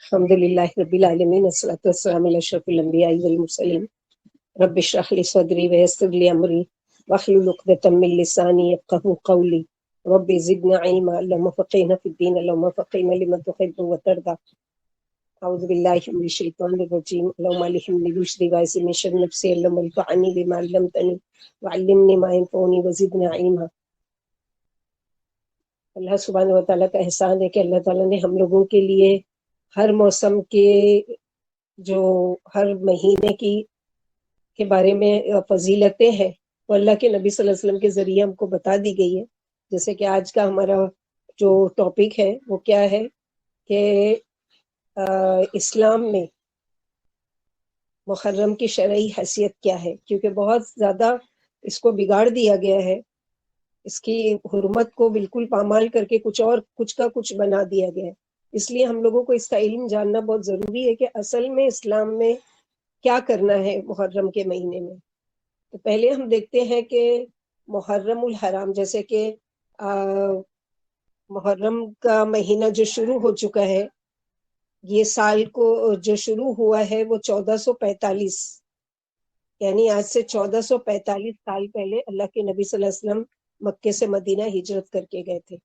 الحمد للہ رب العالمین والصلاۃ والسلام علی اشرف الانبیاء والمرسلین رب اشرح لی صدری ویسر لی امری واحلل عقدۃ من لسانی یفقهوا قولی رب زدنا علما اللهم فقهنا في الدين اللهم فقهنا لما تحب وترضى اعوذ باللہ من الشیطان الرجیم اللهم الہمنی رشدی وعصمنی من شر نفسی اللهم انفعنی بما علمتنی وعلمنی ما ينفعني وزدنا علما۔ اللہ سبحانہ وتعالیٰ کا احسان ہے کہ اللہ تعالیٰ نے ہم لوگوں کے لیے ہر موسم کے جو ہر مہینے کے بارے میں فضیلتیں ہیں وہ اللہ کے نبی صلی اللہ علیہ وسلم کے ذریعے ہم کو بتا دی گئی ہے۔ جیسے کہ آج کا ہمارا جو ٹاپک ہے وہ کیا ہے کہ اسلام میں محرم کی شرعی حیثیت کیا ہے، کیونکہ بہت زیادہ اس کو بگاڑ دیا گیا ہے، اس کی حرمت کو بالکل پامال کر کے کچھ کا کچھ بنا دیا گیا ہے۔ اس لیے ہم لوگوں کو اس کا علم جاننا بہت ضروری ہے کہ اصل میں اسلام میں کیا کرنا ہے محرم کے مہینے میں۔ تو پہلے ہم دیکھتے ہیں کہ محرم الحرام، جیسے کہ محرم کا مہینہ جو شروع ہو چکا ہے، یہ سال کو جو شروع ہوا ہے وہ 1445، یعنی آج سے 1445 سال پہلے اللہ کے نبی صلی اللہ علیہ وسلم مکے سے مدینہ ہجرت کر کے گئے تھے۔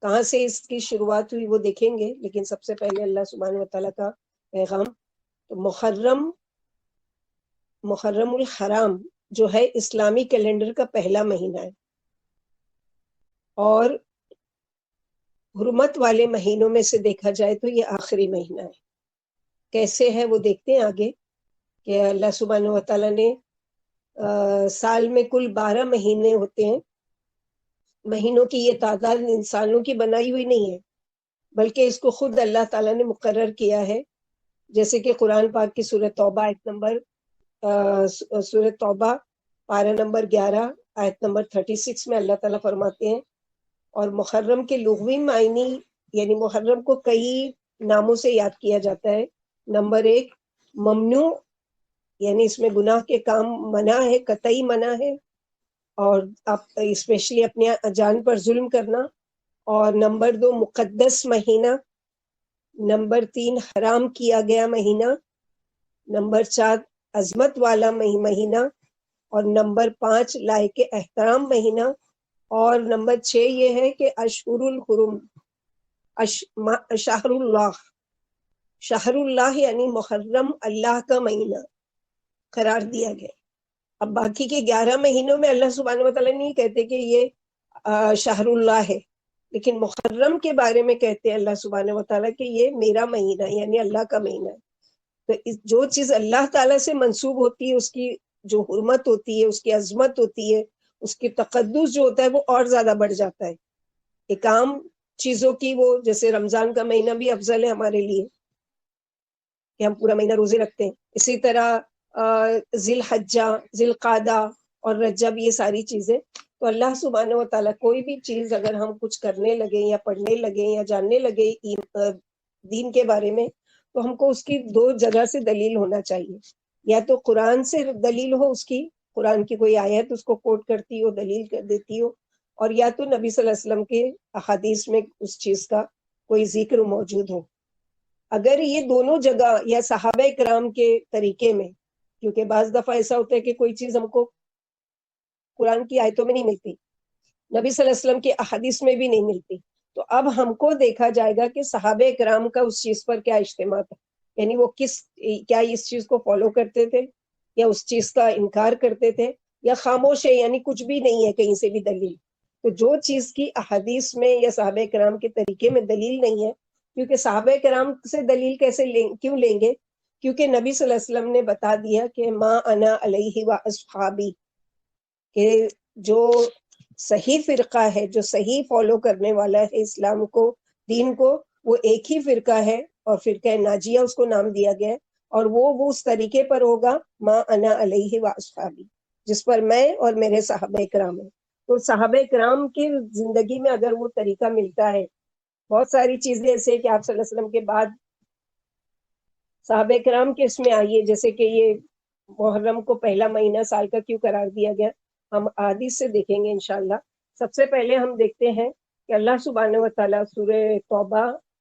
کہاں سے اس کی شروعات ہوئی وہ دیکھیں گے، لیکن سب سے پہلے اللہ سبحانہ وتعالیٰ کا پیغام۔ تو محرم الحرام جو ہے اسلامی کیلنڈر کا پہلا مہینہ ہے، اور حرمت والے مہینوں میں سے دیکھا جائے تو یہ آخری مہینہ ہے۔ کیسے ہے وہ دیکھتے ہیں آگے، کہ اللہ سبحانہ وتعالیٰ نے سال میں کل 12 مہینے ہوتے ہیں۔ مہینوں کی یہ تعداد انسانوں کی بنائی ہوئی نہیں ہے، بلکہ اس کو خود اللہ تعالیٰ نے مقرر کیا ہے۔ جیسے کہ قرآن پاک کی سورۃ توبہ پارہ نمبر 11 آیت نمبر 36 میں اللہ تعالیٰ فرماتے ہیں، اور محرم کے لغوی معنی، یعنی محرم کو کئی ناموں سے یاد کیا جاتا ہے۔ نمبر 1 ممنوع، یعنی اس میں گناہ کے کام منع ہے، قطعی منع ہے، اور اسپیشلی اپنے جان پر ظلم کرنا۔ اور نمبر 2 مقدس مہینہ، نمبر 3 حرام کیا گیا مہینہ، نمبر 4 عظمت والا مہینہ، اور نمبر 5 لائق احترام مہینہ، اور نمبر 6 یہ ہے کہ اشہر الحرم، شہر اللہ یعنی محرم اللہ کا مہینہ قرار دیا گیا۔ اب باقی کے 11 مہینوں میں اللہ سبحانہ وتعالیٰ نہیں کہتے کہ یہ شہر اللہ ہے، لیکن محرم کے بارے میں کہتے ہیں اللہ سبحانہ وتعالیٰ کہ یہ میرا مہینہ یعنی اللہ کا مہینہ ہے۔ تو جو چیز اللہ تعالیٰ سے منسوب ہوتی ہے، اس کی جو حرمت ہوتی ہے، اس کی عظمت ہوتی ہے، اس کی تقدس جو ہوتا ہے وہ اور زیادہ بڑھ جاتا ہے۔ ایک عام چیزوں کی وہ، جیسے رمضان کا مہینہ بھی افضل ہے ہمارے لیے کہ ہم پورا مہینہ روزے رکھتے ہیں، اسی طرح ذی الحجہ، ذی القعدہ اور رجب، یہ ساری چیزیں۔ تو اللہ سبحانہ وتعالیٰ کوئی بھی چیز اگر ہم کچھ کرنے لگیں یا پڑھنے لگیں یا جاننے لگے دین کے بارے میں، تو ہم کو اس کی 2 جگہ سے دلیل ہونا چاہیے، یا تو قرآن سے دلیل ہو، اس کی قرآن کی کوئی آیت اس کو کوٹ کرتی ہو، دلیل کر دیتی ہو، اور یا تو نبی صلی اللہ علیہ وسلم کے احادیث میں اس چیز کا کوئی ذکر موجود ہو۔ اگر یہ دونوں جگہ یا صحابہ کرام کے طریقے میں، کیونکہ بعض دفعہ ایسا ہوتا ہے کہ کوئی چیز ہم کو قرآن کی آیتوں میں نہیں ملتی، نبی صلی اللہ علیہ وسلم کے احادیث میں بھی نہیں ملتی، تو اب ہم کو دیکھا جائے گا کہ صحابہ کرام کا اس چیز پر کیا اجتماع تھا، یعنی وہ کیا اس چیز کو فالو کرتے تھے یا اس چیز کا انکار کرتے تھے، یا خاموش ہے یعنی کچھ بھی نہیں ہے کہیں سے بھی دلیل۔ تو جو چیز کی احادیث میں یا صحابہ کرام کے طریقے میں دلیل نہیں ہے، کیونکہ صحابہ کرام سے دلیل کیوں لیں گے؟ کیونکہ نبی صلی اللہ علیہ وسلم نے بتا دیا کہ ما انا علیہ و اصحابی، کہ جو صحیح فرقہ ہے، جو صحیح فالو کرنے والا ہے اسلام کو، دین کو، وہ ایک ہی فرقہ ہے، اور فرقہ ناجیہ اس کو نام دیا گیا ہے، اور وہ اس طریقے پر ہوگا ما انا علیہ و اصحابی، جس پر میں اور میرے صحابہ کرام ہیں۔ تو صحابہ کرام کی زندگی میں اگر وہ طریقہ ملتا ہے، بہت ساری چیزیں ایسے کہ آپ صلی اللہ علیہ وسلم کے بعد صحابہ کرام کے اس میں آئیے، جیسے کہ یہ محرم کو پہلا مہینہ سال کا کیوں قرار دیا گیا، ہم حدیث سے دیکھیں گے انشاءاللہ۔ سب سے پہلے ہم دیکھتے ہیں کہ اللہ سبحانہ وتعالیٰ سورہ توبہ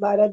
12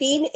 3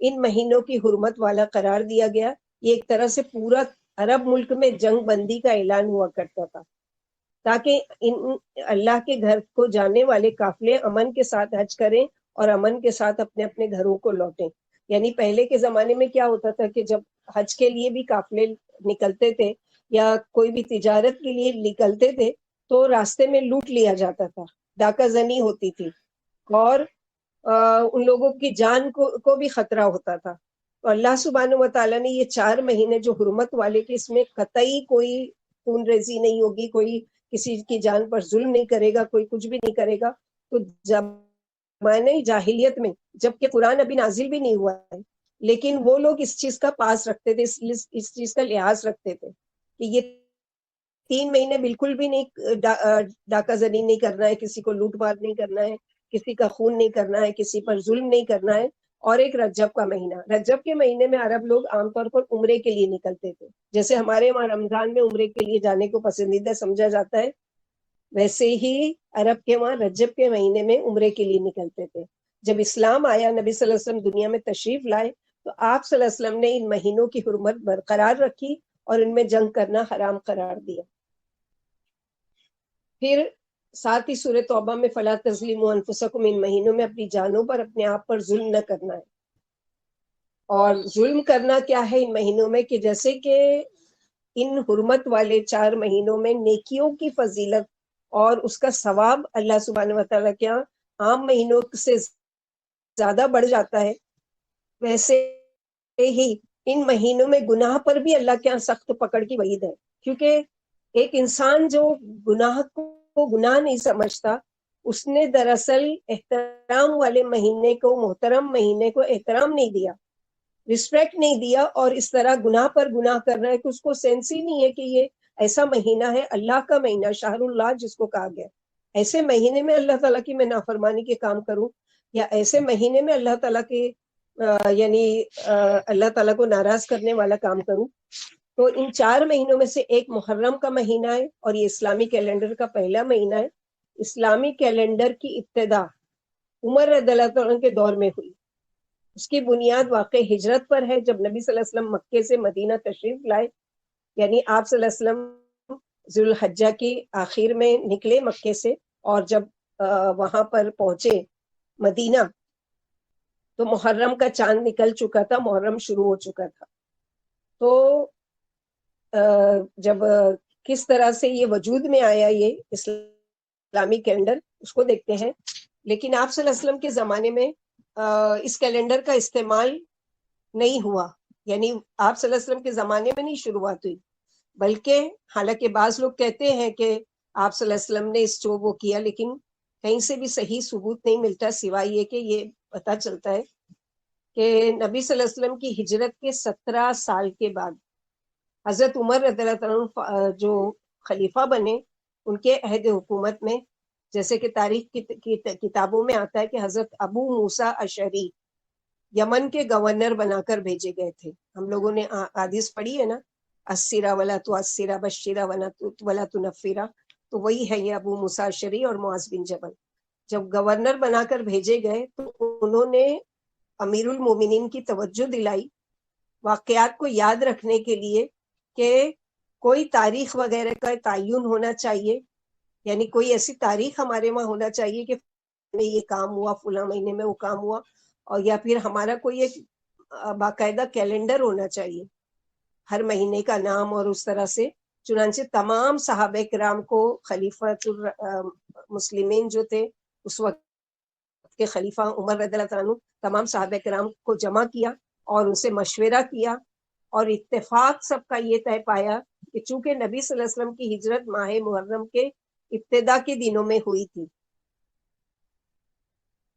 ان مہینوں کی حرمت والا قرار دیا گیا. یہ ایک طرح سے پورا عرب ملک میں جنگ بندی کا اعلان ہوا کرتا تھا تاکہ اللہ کے گھر کو جانے والے قافلے امن کے ساتھ حج کریں اور امن کے ساتھ اپنے اپنے گھروں کو لوٹیں. یعنی پہلے کے زمانے میں کیا ہوتا تھا کہ جب حج کے لیے بھی قافلے نکلتے تھے یا کوئی بھی تجارت کے لیے نکلتے تھے تو راستے میں لوٹ لیا جاتا تھا, ڈاکہ زنی ہوتی تھی اور ان لوگوں کی جان کو بھی خطرہ ہوتا تھا. تو اللہ سبحانہ و تعالیٰ نے یہ 4 مہینے جو حرمت والے کے, اس میں قطعی کوئی خون ریزی نہیں ہوگی, کوئی کسی کی جان پر ظلم نہیں کرے گا, کوئی کچھ بھی نہیں کرے گا. تو زمانے جاہلیت میں جبکہ قرآن ابھی نازل بھی نہیں ہوا ہے لیکن وہ لوگ اس چیز کا پاس رکھتے تھے, اس چیز کا لحاظ رکھتے تھے کہ یہ 3 مہینے بالکل بھی نہیں ڈاکہ زنی نہیں کرنا ہے, کسی کو لوٹ مار نہیں کرنا ہے, کسی کا خون نہیں کرنا ہے, کسی پر ظلم نہیں کرنا ہے. اور ایک رجب کا مہینہ, رجب کے مہینے میں عرب لوگ عام طور پر عمرے کے لیے نکلتے تھے. جیسے ہمارے وہاں رمضان میں عمرے کے لیے جانے کو پسندیدہ سمجھا جاتا ہے, ویسے ہی عرب کے وہاں رجب کے مہینے میں عمرے کے لیے نکلتے تھے. جب اسلام آیا, نبی صلی اللہ علیہ وسلم دنیا میں تشریف لائے تو آپ صلی اللہ علیہ وسلم نے ان مہینوں کی حرمت برقرار رکھی اور ان میں جنگ کرنا حرام قرار دیا. پھر ساتھ ہی سورہ توبہ میں فلا تظلموا انفسکم, ان مہینوں میں اپنی جانوں پر, اپنے آپ پر ظلم نہ کرنا ہے. اور ظلم کرنا کیا ہے ان مہینوں میں کہ جیسے کہ ان حرمت والے 4 مہینوں میں نیکیوں کی فضیلت اور اس کا ثواب اللہ سبحانہ و تعالیٰ کے یہاں عام مہینوں سے زیادہ بڑھ جاتا ہے, ویسے ہی ان مہینوں میں گناہ پر بھی اللہ کے یہاں سخت پکڑ کی وعید ہے. کیونکہ ایک انسان جو گناہ کو گناہ نہیں سمجھتا, اس نے دراصل احترام والے مہینے کو, محترم مہینے کو احترام نہیں دیا, رسپیکٹ نہیں دیا, اور اس طرح گناہ پر گناہ کر رہا ہے کہ اس کو سینس ہی نہیں ہے کہ یہ ایسا مہینہ ہے, اللہ کا مہینہ, شہر اللہ جس کو کہا گیا. ایسے مہینے میں اللہ تعالیٰ کی میں نافرمانی کے کام کروں, یا ایسے مہینے میں اللہ تعالیٰ کے یعنی اللہ تعالیٰ کو ناراض کرنے والا کام کروں. تو ان 4 مہینوں میں سے ایک محرم کا مہینہ ہے اور یہ اسلامی کیلنڈر کا پہلا مہینہ ہے. اسلامی کیلنڈر کی ابتدا عمر رضی اللہ عنہ کے دور میں ہوئی. اس کی بنیاد واقع ہجرت پر ہے, جب نبی صلی اللہ علیہ وسلم مکے سے مدینہ تشریف لائے. یعنی آپ صلی اللہ علیہ وسلم ذو الحجہ کی آخر میں نکلے مکے سے, اور جب وہاں پر پہنچے مدینہ تو محرم کا چاند نکل چکا تھا, محرم شروع ہو چکا تھا. تو جب کس طرح سے یہ وجود میں آیا یہ اسلامی کیلنڈر, اس کو دیکھتے ہیں. لیکن آپ صلی اللہ علیہ وسلم کے زمانے میں اس کیلنڈر کا استعمال نہیں ہوا, یعنی آپ صلی اللہ علیہ وسلم کے زمانے میں نہیں شروعات ہوئی, بلکہ حالانکہ بعض لوگ کہتے ہیں کہ آپ صلی اللہ علیہ وسلم نے اس وہ کیا, لیکن کہیں سے بھی صحیح ثبوت نہیں ملتا, سوائے یہ کہ یہ پتہ چلتا ہے کہ نبی صلی اللہ علیہ وسلم کی ہجرت کے 17 سال کے بعد حضرت عمر رضی اللہ عنہ جو خلیفہ بنے, ان کے عہد حکومت میں, جیسے کہ تاریخ کی کتابوں میں آتا ہے کہ حضرت ابو موسیٰ اشعری یمن کے گورنر بنا کر بھیجے گئے تھے. ہم لوگوں نے حدیث پڑھی ہے نا, اسیرا ولا تؤثرا بشرا ولا تنفرا, تو وہی ہے یہ ابو موسیٰ اشعری اور معاذ بن جبل. جب گورنر بنا کر بھیجے گئے تو انہوں نے امیر المومنین کی توجہ دلائی واقعات کو یاد رکھنے کے لیے کہ کوئی تاریخ وغیرہ کا تعین ہونا چاہیے, یعنی کوئی ایسی تاریخ ہمارے وہاں ہونا چاہیے کہ یہ کام ہوا, فلاں مہینے میں وہ کام ہوا, اور یا پھر ہمارا کوئی ایک باقاعدہ کیلنڈر ہونا چاہیے, ہر مہینے کا نام, اور اس طرح سے. چنانچہ تمام صحابہ کرام کو خلیفۃ المسلمین جو تھے اس وقت کے خلیفہ عمر رضی اللہ عنہ, تمام صحابہ کرام کو جمع کیا اور ان سے مشورہ کیا, اور اتفاق سب کا یہ طے پایا کہ چونکہ نبی صلی اللہ علیہ وسلم کی ہجرت ماہ محرم کے ابتدا کے دنوں میں ہوئی تھی,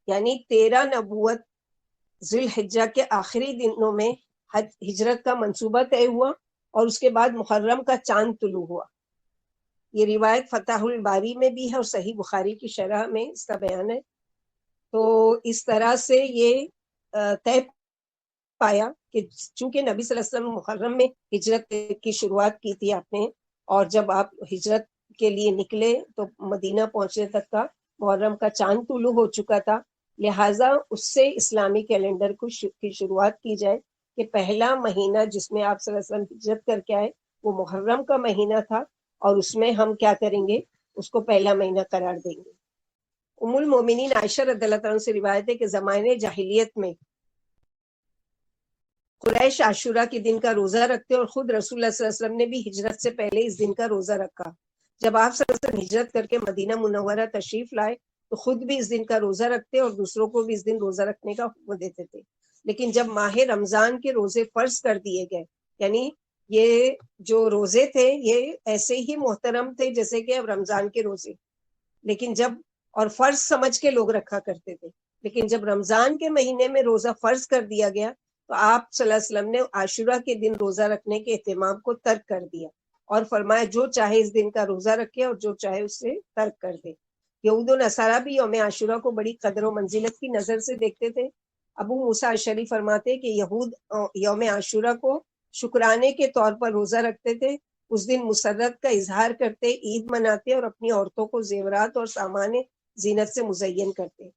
یعنی 13 نبوت ذی الحجہ کے آخری دنوں میں ہجرت کا منصوبہ طے ہوا, اور اس کے بعد محرم کا چاند طلوع ہوا. یہ روایت فتح الباری میں بھی ہے اور صحیح بخاری کی شرح میں اس کا بیان ہے. تو اس طرح سے یہ طے پایا کہ چونکہ نبی صلی اللہ علیہ وسلم محرم میں ہجرت کی شروعات کی تھی آپ نے, اور جب آپ ہجرت کے لیے نکلے تو مدینہ پہنچنے تک کا محرم کا چاند طلوع ہو چکا تھا, لہٰذا اس سے اسلامی کیلنڈر کی شروعات کی جائے کہ پہلا مہینہ جس میں آپ صلی اللہ علیہ وسلم ہجرت کر کے آئے وہ محرم کا مہینہ تھا، اور اس میں ہم کیا کریں گے، اس کو پہلا مہینہ قرار دیں گے۔ ام المومنین عائشہ رضی اللہ تعالیٰ سے روایت ہے کہ زمانے جاہلیت میں قریش عاشورہ کے دن کا روزہ رکھتے، اور خود رسول اللہ صلی اللہ علیہ وسلم نے بھی ہجرت سے پہلے اس دن کا روزہ رکھا۔ جب آپ صلی اللہ علیہ وسلم ہجرت کر کے مدینہ منورہ تشریف لائے تو خود بھی اس دن کا روزہ رکھتے اور دوسروں کو بھی اس دن روزہ رکھنے کا حکم دیتے تھے۔ لیکن جب ماہ رمضان کے روزے فرض کر دیے گئے، یعنی یہ جو روزے تھے یہ ایسے ہی محترم تھے جیسے کہ اب رمضان کے روزے، لیکن جب اور فرض سمجھ کے لوگ رکھا کرتے تھے، لیکن جب رمضان کے مہینے میں روزہ فرض کر دیا گیا تو آپ صلی اللہ علیہ وسلم نے عاشورہ کے دن روزہ رکھنے کے اہتمام کو ترک کر دیا اور فرمایا جو چاہے اس دن کا روزہ رکھے اور جو چاہے اس سے ترک کر دے۔ یہود و نصارہ بھی یوم عاشورہ کو بڑی قدر و منزلت کی نظر سے دیکھتے تھے۔ ابو موسیٰ اشعری فرماتے کہ یہود یوم عاشورہ کو شکرانے کے طور پر روزہ رکھتے تھے، اس دن مسرت کا اظہار کرتے، عید مناتے اور اپنی عورتوں کو زیورات اور سامان زینت سے مزین کرتے۔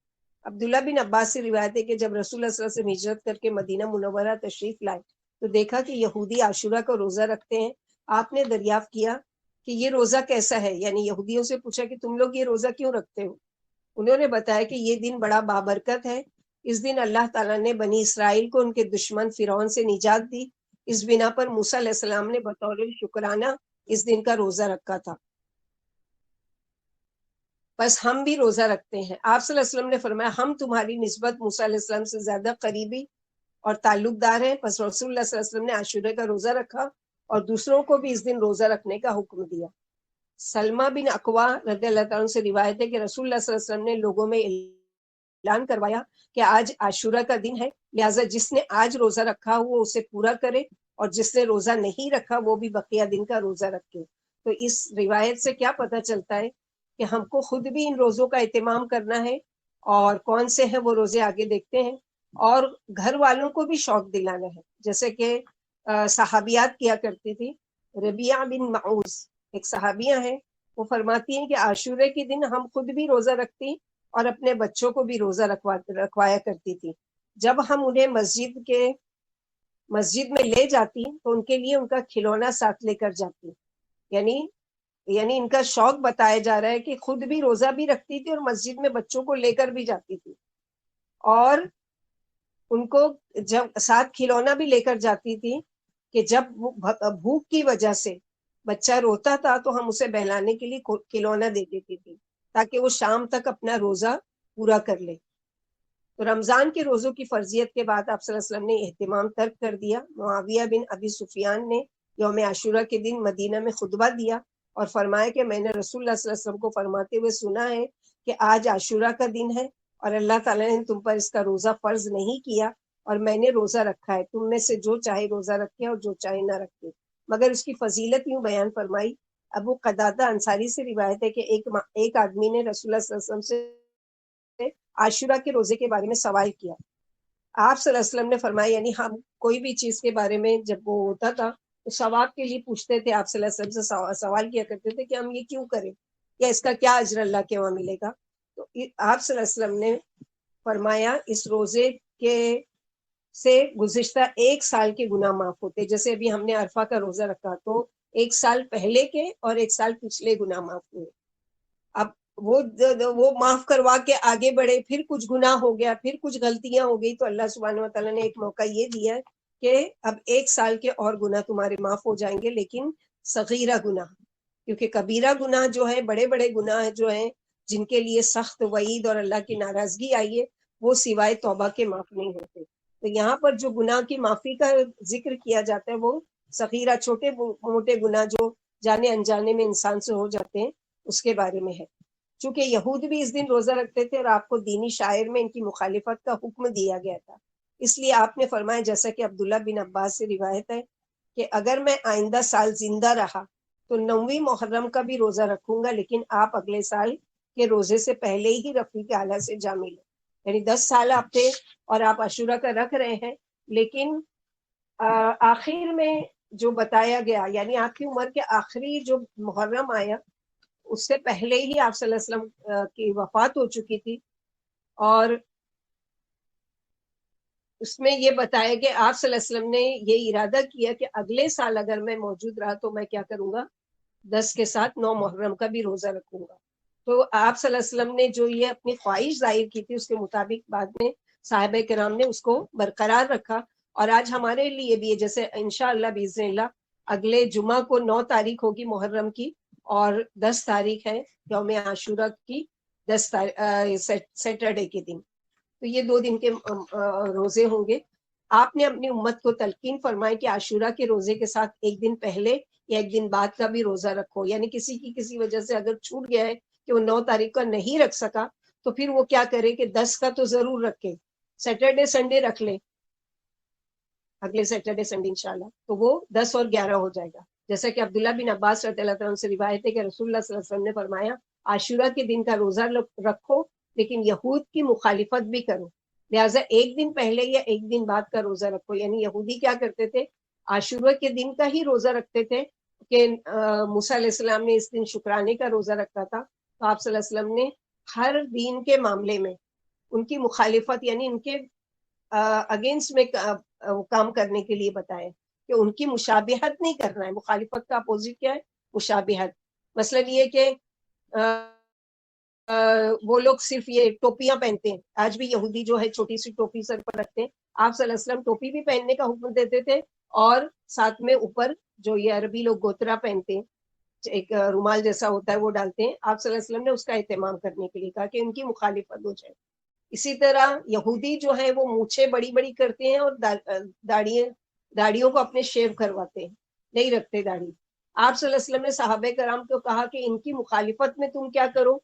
عبداللہ بن عباس سے روایت ہے کہ جب رسول اللہ صلی اللہ علیہ وسلم ہجرت کر کے مدینہ منورہ تشریف لائے تو دیکھا کہ یہودی عاشورہ کا روزہ رکھتے ہیں۔ آپ نے دریافت کیا کہ یہ روزہ کیسا ہے، یعنی یہودیوں سے پوچھا کہ تم لوگ یہ روزہ کیوں رکھتے ہو؟ انہوں نے بتایا کہ یہ دن بڑا بابرکت ہے، اس دن اللہ تعالیٰ نے بنی اسرائیل کو ان کے دشمن فرعون سے نجات دی، اس بنا پر موسیٰ علیہ السلام نے بطور شکرانہ اس دن کا روزہ رکھا تھا، بس ہم بھی روزہ رکھتے ہیں۔ آپ صلی اللہ علیہ وسلم نے فرمایا ہم تمہاری نسبت موسیٰ علیہ السلام سے زیادہ قریبی اور تعلق دار ہیں، پس رسول اللہ صلی اللہ علیہ وسلم نے عاشورہ کا روزہ رکھا اور دوسروں کو بھی اس دن روزہ رکھنے کا حکم دیا۔ سلمہ بن اقوا رضی اللہ تعالیٰ عنہ سے روایت ہے کہ رسول اللہ صلی اللہ علیہ وسلم نے لوگوں میں اعلان کروایا کہ آج عاشورہ کا دن ہے، لہٰذا جس نے آج روزہ رکھا وہ اسے پورا کرے، اور جس نے روزہ نہیں رکھا وہ بھی بقیہ دن کا روزہ رکھے۔ تو اس روایت سے کیا پتہ چلتا ہے کہ ہم کو خود بھی ان روزوں کا اہتمام کرنا ہے، اور کون سے ہیں وہ روزے آگے دیکھتے ہیں، اور گھر والوں کو بھی شوق دلانا ہے، جیسے کہ صحابیات کیا کرتی تھی۔ ربیعہ بن معوذ ایک صحابیہ ہیں، وہ فرماتی ہیں کہ عاشورے کے دن ہم خود بھی روزہ رکھتی اور اپنے بچوں کو بھی روزہ رکھوایا کرتی تھی۔ جب ہم انہیں مسجد میں لے جاتی تو ان کے لیے ان کا کھلونا ساتھ لے کر جاتی، یعنی ان کا شوق بتایا جا رہا ہے کہ خود بھی روزہ بھی رکھتی تھی اور مسجد میں بچوں کو لے کر بھی جاتی تھی، اور ان کو جب ساتھ کھلونا بھی لے کر جاتی تھی کہ جب بھوک کی وجہ سے بچہ روتا تھا تو ہم اسے بہلانے کے لیے کھلونا دے دیتی تھی تاکہ وہ شام تک اپنا روزہ پورا کر لے۔ تو رمضان کے روزوں کی فرضیت کے بعد آپ صلی اللہ علیہ وسلم نے اہتمام ترک کر دیا۔ معاویہ بن ابی سفیان نے یوم عاشورہ کے دن مدینہ میں خطبہ دیا اور فرمایا کہ میں نے رسول اللہ صلی اللہ علیہ وسلم کو فرماتے ہوئے سنا ہے کہ آج عاشورہ کا دن ہے اور اللہ تعالیٰ نے تم پر اس کا روزہ فرض نہیں کیا، اور میں نے روزہ رکھا ہے، تم میں سے جو چاہے روزہ رکھے اور جو چاہے نہ رکھے۔ مگر اس کی فضیلت یوں بیان فرمائی۔ ابو قتادہ انصاری سے روایت ہے کہ ایک آدمی نے رسول اللہ صلی اللہ علیہ وسلم سے عاشورہ کے روزے کے بارے میں سوال کیا۔ آپ صلی اللہ علیہ وسلم نے فرمایا، یعنی ہم کوئی بھی چیز کے بارے میں جب وہ ہوتا تھا تو ثواب کے لیے پوچھتے تھے، آپ صلی اللہ علیہ وسلم سے سوال کیا کرتے تھے کہ ہم یہ کیوں کریں یا اس کا کیا اجر اللہ کے وہاں ملے گا۔ تو آپ صلی اللہ علیہ وسلم نے فرمایا اس روزے کے سے گزشتہ ایک سال کے گناہ معاف ہوتے، جیسے ابھی ہم نے عرفہ کا روزہ رکھا تو ایک سال پہلے کے اور ایک سال پچھلے گناہ معاف ہوئے۔ اب وہ معاف کروا کے آگے بڑھے، پھر کچھ گناہ ہو گیا، پھر کچھ غلطیاں ہو گئی، تو اللہ سبحانہ و تعالیٰ نے ایک موقع یہ دیا ہے کہ اب ایک سال کے اور گناہ تمہارے معاف ہو جائیں گے، لیکن صغیرہ گناہ، کیونکہ کبیرہ گناہ جو ہے، بڑے بڑے گناہ جو ہیں جن کے لیے سخت وعید اور اللہ کی ناراضگی آئی ہے، وہ سوائے توبہ کے معاف نہیں ہوتے۔ تو یہاں پر جو گناہ کی معافی کا ذکر کیا جاتا ہے وہ صغیرہ، چھوٹے موٹے گناہ جو جانے انجانے میں انسان سے ہو جاتے ہیں، اس کے بارے میں ہے۔ چونکہ یہود بھی اس دن روزہ رکھتے تھے اور آپ کو دینی شاعر میں ان کی مخالفت کا حکم دیا گیا تھا، اس لیے آپ نے فرمایا، جیسا کہ عبداللہ بن عباس سے روایت ہے کہ اگر میں آئندہ سال زندہ رہا تو 9ویں محرم کا بھی روزہ رکھوں گا، لیکن آپ اگلے سال کے روزے سے پہلے ہی رفیق اعلیٰ سے جا ملیں۔ یعنی 10 سال آپ تھے اور آپ عاشورہ کا رکھ رہے ہیں، لیکن آخر میں جو بتایا گیا، یعنی آپ کی عمر کے آخری جو محرم آیا اس سے پہلے ہی آپ صلی اللہ علیہ وسلم کی وفات ہو چکی تھی، اور اس میں یہ بتایا کہ آپ صلی اللہ علیہ وسلم نے یہ ارادہ کیا کہ اگلے سال اگر میں موجود رہا تو میں کیا کروں گا، 10 کے ساتھ 9 محرم کا بھی روزہ رکھوں گا. تو آپ صلی اللہ علیہ وسلم نے جو یہ اپنی خواہش ظاہر کی تھی اس کے مطابق بعد میں صحابہ کرام نے اس کو برقرار رکھا. اور آج ہمارے لیے بھی جیسے انشاءاللہ باذن اللہ اگلے جمعہ کو 9 تاریخ ہوگی محرم کی اور 10 تاریخ ہے یوم عاشورہ کی، 10 سیٹرڈے کے دن. تو یہ 2 دن کے روزے ہوں گے. آپ نے اپنی امت کو تلقین فرمائی کہ عاشورہ کے روزے کے ساتھ ایک دن پہلے یا ایک دن بعد کا بھی روزہ رکھو. یعنی کسی وجہ سے اگر چھوٹ گیا ہے کہ وہ 9 تاریخ کا نہیں رکھ سکا تو پھر وہ کیا کرے کہ 10 کا تو ضرور رکھے، سیٹرڈے سنڈے رکھ لے، اگلے سیٹرڈے سنڈے انشاءاللہ، تو وہ 10 اور 11 ہو جائے گا. جیسا کہ عبداللہ بن عباس رضی اللہ عنہ سے روایت ہے کہ رسول اللہ صلی اللہ علیہ وسلم نے فرمایا عاشورہ کے دن کا روزہ رکھو لیکن یہود کی مخالفت بھی کرو، لہٰذا ایک دن پہلے یا ایک دن بعد کا روزہ رکھو. یعنی یہودی کیا کرتے تھے، عاشورہ کے دن کا ہی روزہ رکھتے تھے کہ موسیٰ علیہ السلام نے اس دن شکرانے کا روزہ رکھا تھا. تو آپ صلی اللہ علیہ وسلم نے ہر دین کے معاملے میں ان کی مخالفت یعنی ان کے اگینسٹ میں کام کرنے کے لیے بتایا کہ ان کی مشابہت نہیں کرنا ہے. مخالفت کا اپوزٹ کیا ہے، مشابہت. مثلا یہ کہ وہ لوگ صرف یہ ٹوپیاں پہنتے ہیں، آج بھی یہودی جو ہے چھوٹی سی ٹوپی سر پر رکھتے ہیں. آپ صلی اللہ علیہ وسلم ٹوپی بھی پہننے کا حکم دیتے تھے اور ساتھ میں اوپر جو یہ عربی لوگ گوترا پہنتے ہیں، ایک رومال جیسا ہوتا ہے وہ ڈالتے ہیں، آپ صلی اللہ علیہ وسلم نے اس کا اہتمام کرنے کے لیے کہا کہ ان کی مخالفت ہو جائے. اسی طرح یہودی جو ہے وہ مونچھیں بڑی بڑی کرتے ہیں اور داڑیوں کو اپنے شیو کرواتے ہیں، نہیں رکھتے داڑھی. آپ صلی اللہ علیہ وسلم نے صحابہ کرام کو کہا کہ ان کی مخالفت میں تم کیا کرو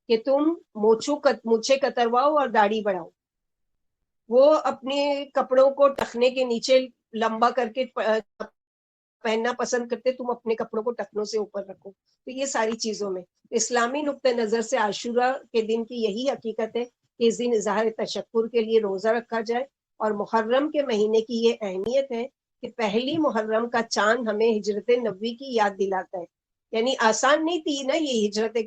کہ تم مونچھیں کترواؤ اور داڑھی بڑھاؤ. وہ اپنے کپڑوں کو ٹخنے کے نیچے لمبا کر کے پہننا پسند کرتے، تم اپنے کپڑوں کو ٹخنوں سے اوپر رکھو. تو یہ ساری چیزوں میں اسلامی نقطہ نظر سے عاشورہ کے دن کی یہی حقیقت ہے کہ اس دن اظہار تشکر کے لیے روزہ رکھا جائے. اور محرم کے مہینے کی یہ اہمیت ہے کہ پہلی محرم کا چاند ہمیں ہجرت نبوی کی یاد دلاتا ہے. یعنی آسان نہیں تھی نا یہ ہجرت،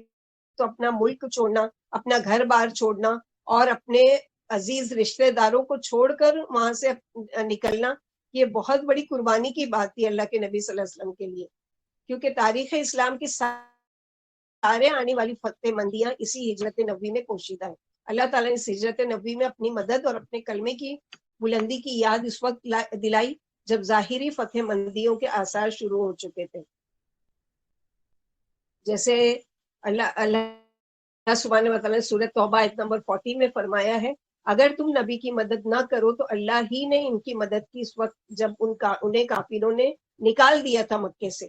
تو اپنا ملک چھوڑنا، اپنا گھر بار چھوڑنا اور اپنے عزیز رشتہ داروں کو چھوڑ کر وہاں سے نکلنا، یہ بہت بڑی قربانی کی بات تھی اللہ کے نبی صلی اللہ علیہ وسلم کے لیے. کیونکہ تاریخ اسلام کی سارے آنے والی فتح مندیاں اسی ہجرت نبوی میں پوشیدہ ہے. اللہ تعالیٰ نے اس ہجرت نبوی میں اپنی مدد اور اپنے کلمے کی بلندی کی یاد اس وقت دلائی جب ظاہری فتح مندیوں کے آثار شروع ہو چکے تھے. جیسے اللہ سبحانہ و تعالیٰ نے سورۃ توبہ آیت نمبر 40 میں فرمایا ہے اگر تم نبی کی مدد نہ کرو تو اللہ ہی نے ان کی مدد کی اس وقت جب انہیں کافروں نے نکال دیا تھا مکے سے.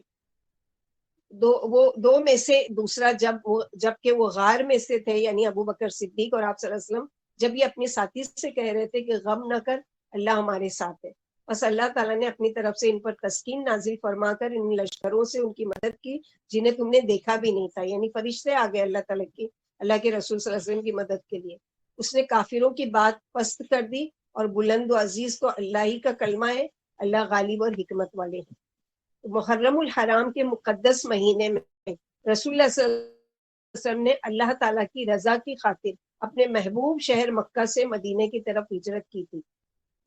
دو میں سے دوسرا جب کہ وہ غار میں سے تھے، یعنی ابو بکر صدیق اور آپ صلی اللہ علیہ وسلم جب یہ اپنی ساتھی سے کہہ رہے تھے کہ غم نہ کر، اللہ ہمارے ساتھ ہے. بس اللہ تعالیٰ نے اپنی طرف سے ان پر تسکین نازل فرما کر ان لشکروں سے ان کی مدد کی جنہیں تم نے دیکھا بھی نہیں تھا. یعنی فرشتے آ گئے اللہ تعالیٰ کی، اللہ کے رسول صلی اللہ علیہ وسلم کی مدد کے لیے. اس نے کافروں کی بات پست کر دی اور بلند و عزیز تو اللہ ہی کا کلمہ ہے، اللہ غالب اور حکمت والے ہیں. محرم الحرام کے مقدس مہینے میں رسول اللہ صلی اللہ علیہ وسلم نے اللہ تعالیٰ کی رضا کی خاطر اپنے محبوب شہر مکہ سے مدینے کی طرف ہجرت کی تھی.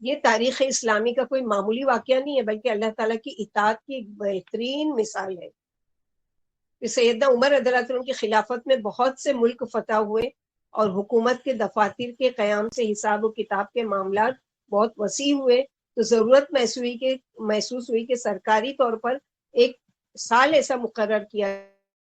یہ تاریخ اسلامی کا کوئی معمولی واقعہ نہیں ہے بلکہ اللہ تعالیٰ کی اطاعت کی ایک بہترین مثال ہے. سیدنا عمر رضی اللہ عنہ کی خلافت میں بہت سے ملک فتح ہوئے اور حکومت کے دفاتر کے قیام سے حساب و کتاب کے معاملات بہت وسیع ہوئے. تو ضرورت محسوس ہوئی کہ سرکاری طور پر ایک سال ایسا مقرر کیا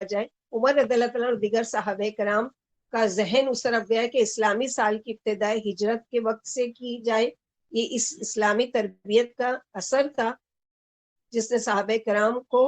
جائے. عمر رضی اللہ عنہ اور دیگر صحابہ کرام کا ذہن اس طرف گیا کہ اسلامی سال کی ابتداء ہجرت کے وقت سے کی جائے. یہ اس اسلامی تربیت کا اثر تھا جس نے صحابہ کرام کو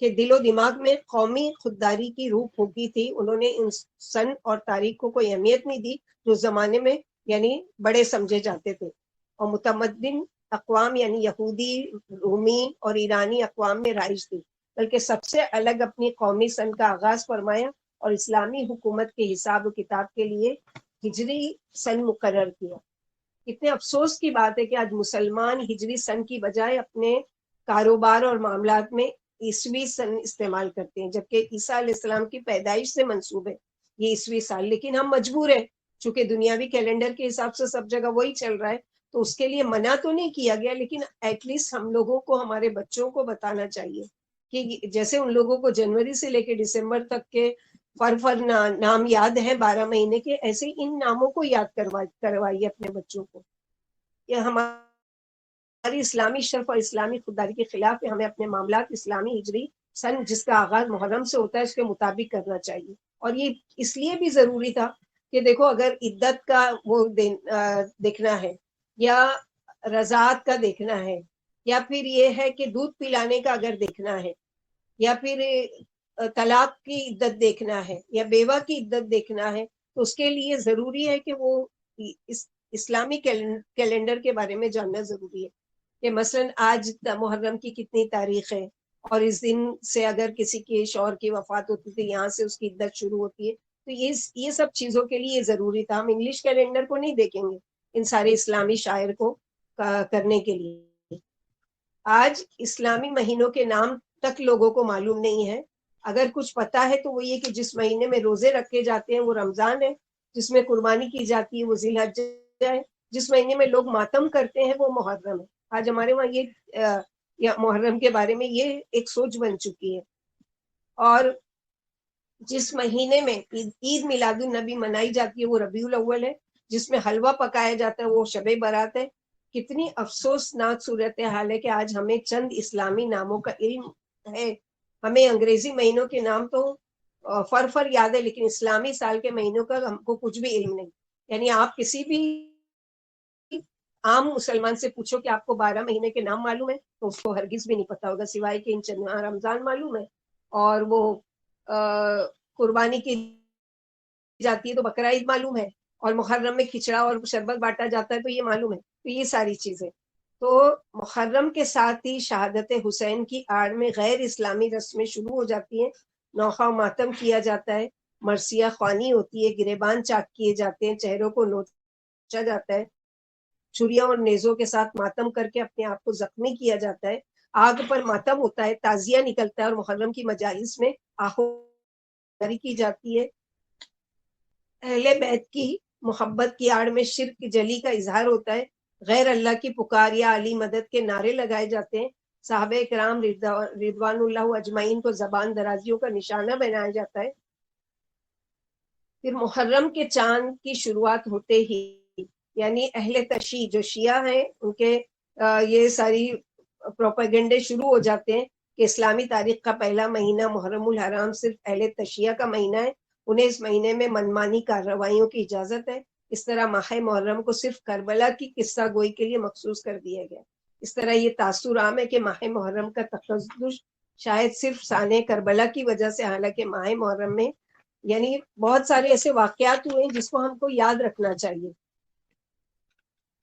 کہ دل و دماغ میں قومی خودداری کی روح پھونکی تھی. انہوں نے ان سن اور تاریخ کو کوئی اہمیت نہیں دی جو زمانے میں یعنی بڑے سمجھے جاتے تھے، اور متمدن اقوام یعنی یہودی، رومی اور ایرانی اقوام میں رائج تھی، بلکہ سب سے الگ اپنی قومی سن کا آغاز فرمایا اور اسلامی حکومت کے حساب و کتاب کے لیے ہجری سن مقرر کیا. کتنے افسوس کی بات ہے کہ آج مسلمان ہجری سن کی بجائے اپنے کاروبار اور معاملات میں عیسوی سن استعمال کرتے ہیں، جبکہ عیسیٰ علیہ السلام کی پیدائش سے منسوب ہے یہ عیسوی سال. لیکن ہم مجبور ہیں چونکہ دنیاوی کیلنڈر کے حساب سے سب جگہ وہی چل رہا ہے، تو اس کے لیے منع تو نہیں کیا گیا، لیکن ایٹ لیسٹ ہم لوگوں کو ہمارے بچوں کو بتانا چاہیے کہ جیسے ان لوگوں کو جنوری سے لے کے دسمبر تک کے فر نام یاد ہیں 12 مہینے کے، ایسے ان ناموں کو یاد کروائیے اپنے بچوں کو. یہ ہماری اسلامی شرف اور اسلامی خودداری کے خلاف ہے. ہمیں اپنے معاملات اسلامی ہجری سن جس کا آغاز محرم سے ہوتا ہے اس کے مطابق کرنا چاہیے. اور یہ اس لیے بھی ضروری تھا کہ دیکھو اگر عدت کا وہ دیکھنا ہے، یا رضاعت کا دیکھنا ہے، یا پھر یہ ہے کہ دودھ پلانے کا اگر دیکھنا ہے، یا پھر طلاق کی عدت دیکھنا ہے، یا بیوہ کی عدت دیکھنا ہے، تو اس کے لیے ضروری ہے کہ وہ اسلامی کیلنڈر کے بارے میں جاننا ضروری ہے کہ مثلا آج محرم کی کتنی تاریخ ہے، اور اس دن سے اگر کسی کے شوہر کی وفات ہوتی تھی یہاں سے اس کی عدت شروع ہوتی ہے. تو یہ سب چیزوں کے لیے ضروری تھا. ہم انگلش کیلنڈر کو نہیں دیکھیں گے ان سارے اسلامی شاعر کو کرنے کے لیے. آج اسلامی مہینوں کے نام تک لوگوں کو معلوم نہیں ہے. اگر کچھ پتا ہے تو وہ یہ کہ جس مہینے میں روزے رکھے جاتے ہیں وہ رمضان ہے، جس میں قربانی کی جاتی ہے وہ ذی الحجہ ہے، جس مہینے میں لوگ ماتم کرتے ہیں وہ محرم ہے. آج ہمارے وہاں یہ محرم کے بارے میں یہ ایک سوچ بن چکی ہے. اور جس مہینے میں عید میلاد النبی منائی جاتی ہے وہ ربیع الاول ہے، جس میں حلوہ پکایا جاتا ہے وہ شب برات ہے. کتنی افسوسناک صورتحال ہے کہ آج ہمیں چند اسلامی ناموں کا علم ہے. ہمیں انگریزی مہینوں کے نام تو فر یاد ہے، لیکن اسلامی سال کے مہینوں کا ہم کو کچھ بھی علم نہیں. یعنی آپ کسی بھی عام مسلمان سے پوچھو کہ آپ کو 12 مہینے کے نام معلوم ہے تو اس کو ہرگز بھی نہیں پتا ہوگا، سوائے کہ رمضان معلوم ہے، اور وہ قربانی کی جاتی ہے تو بقرہ عید معلوم ہے، اور محرم میں کھچڑا اور شربت بانٹا جاتا ہے تو یہ معلوم ہے. تو یہ ساری چیزیں تو محرم کے ساتھ ہی شہادت حسین کی آڑ میں غیر اسلامی رسمیں شروع ہو جاتی ہیں. نوحہ ماتم کیا جاتا ہے، مرثیہ خوانی ہوتی ہے، گریبان چاک کیے جاتے ہیں، چہروں کو نوچا جاتا ہے، چھریوں اور نیزوں کے ساتھ ماتم کر کے اپنے آپ کو زخمی کیا جاتا ہے، آگ پر ماتم ہوتا ہے، تعزیہ نکلتا ہے، اور محرم کی مجالس میں آہواری کی جاتی ہے. اہل بیت کی محبت کی آڑ میں شرک جلی کا اظہار ہوتا ہے، غیر اللہ کی پکار یا علی مدد کے نعرے لگائے جاتے ہیں، صحابہ کرام رضوان اللہ اجمعین کو زبان درازیوں کا نشانہ بنایا جاتا ہے. پھر محرم کے چاند کی شروعات ہوتے ہی یعنی اہل تشیع جو شیعہ ہیں ان کے یہ ساری پروپیگنڈے شروع ہو جاتے ہیں کہ اسلامی تاریخ کا پہلا مہینہ محرم الحرام صرف اہل تشیعہ کا مہینہ ہے، انہیں اس مہینے میں منمانی کارروائیوں کی اجازت ہے. اس طرح ماہ محرم کو صرف کربلا کی قصہ گوئی کے لیے مخصوص کر دیا گیا. اس طرح یہ تاثر عام ہے کہ ماہ محرم کا تخصص شاید صرف سانحہ کربلا کی وجہ سے، حالانکہ ماہ محرم میں یعنی بہت سارے ایسے واقعات ہوئے جس کو ہم کو یاد رکھنا چاہیے.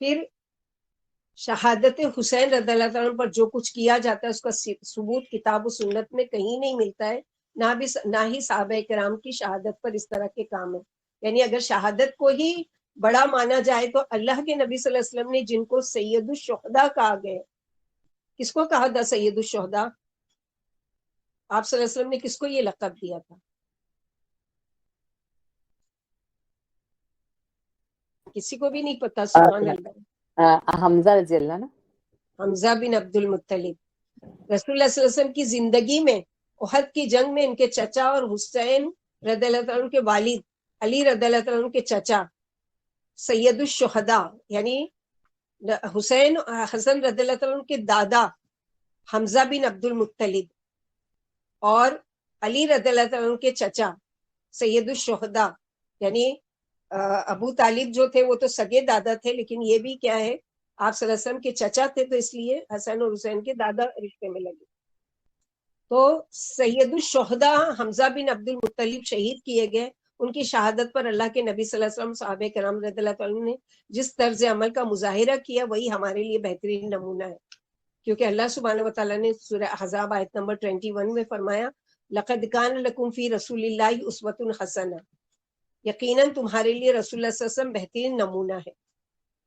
پھر شہادت حسین رضی اللہ عنہ پر جو کچھ کیا جاتا ہے اس کا ثبوت کتاب و سنت میں کہیں نہیں ملتا ہے، نہ ہی صحابہ کرام کی شہادت پر اس طرح کے کام ہے. یعنی اگر شہادت کو ہی بڑا مانا جائے تو اللہ کے نبی صلی اللہ علیہ وسلم نے جن کو سید الشہداء کہا گیا، کس کو کہا تھا سید الشہداء؟ آپ صلی اللہ علیہ وسلم نے کس کو یہ لقب دیا تھا؟ کسی کو بھی نہیں پتا. سبحان اللہ. حمزہ رضی اللہ عنہ، حمزہ بن عبد المطلب. رسول اللہ صلی اللہ علیہ وسلم کی زندگی میں احد کی جنگ میں ان کے چچا اور حسین رضی اللہ عنہ کے والد علی رضی اللہ عنہ کے چچا سید الشہداء یعنی حسین حسن رضی اللہ عنہ کے دادا حمزہ بن عبد المطلب اور علی رضی اللہ عنہ کے چچا سید الشہداء یعنی ابو طالب جو تھے وہ تو سگے دادا تھے، لیکن یہ بھی کیا ہے آپ صلی اللہ علیہ وسلم کے چچا تھے، تو اس لیے حسن اور حسین کے دادا رشتے میں لگے. تو سید الشہداء حمزہ بن عبد المطلب شہید کیے گئے. ان کی شہادت پر اللہ کے نبی صلی اللہ علیہ وسلم صحابہ کرام رضی اللہ عنہ نے جس طرز عمل کا مظاہرہ کیا وہی ہمارے لیے بہترین نمونہ ہے، کیونکہ اللہ سبحانہ وتعالیٰ نے سورہ احزاب آیت نمبر 21 میں فرمایا لقد کان لکم فی رسول اللہ اسوۃ حسنہ، یقیناً تمہارے لیے رسول اللہ صلی اللہ علیہ وسلم بہترین نمونہ ہے.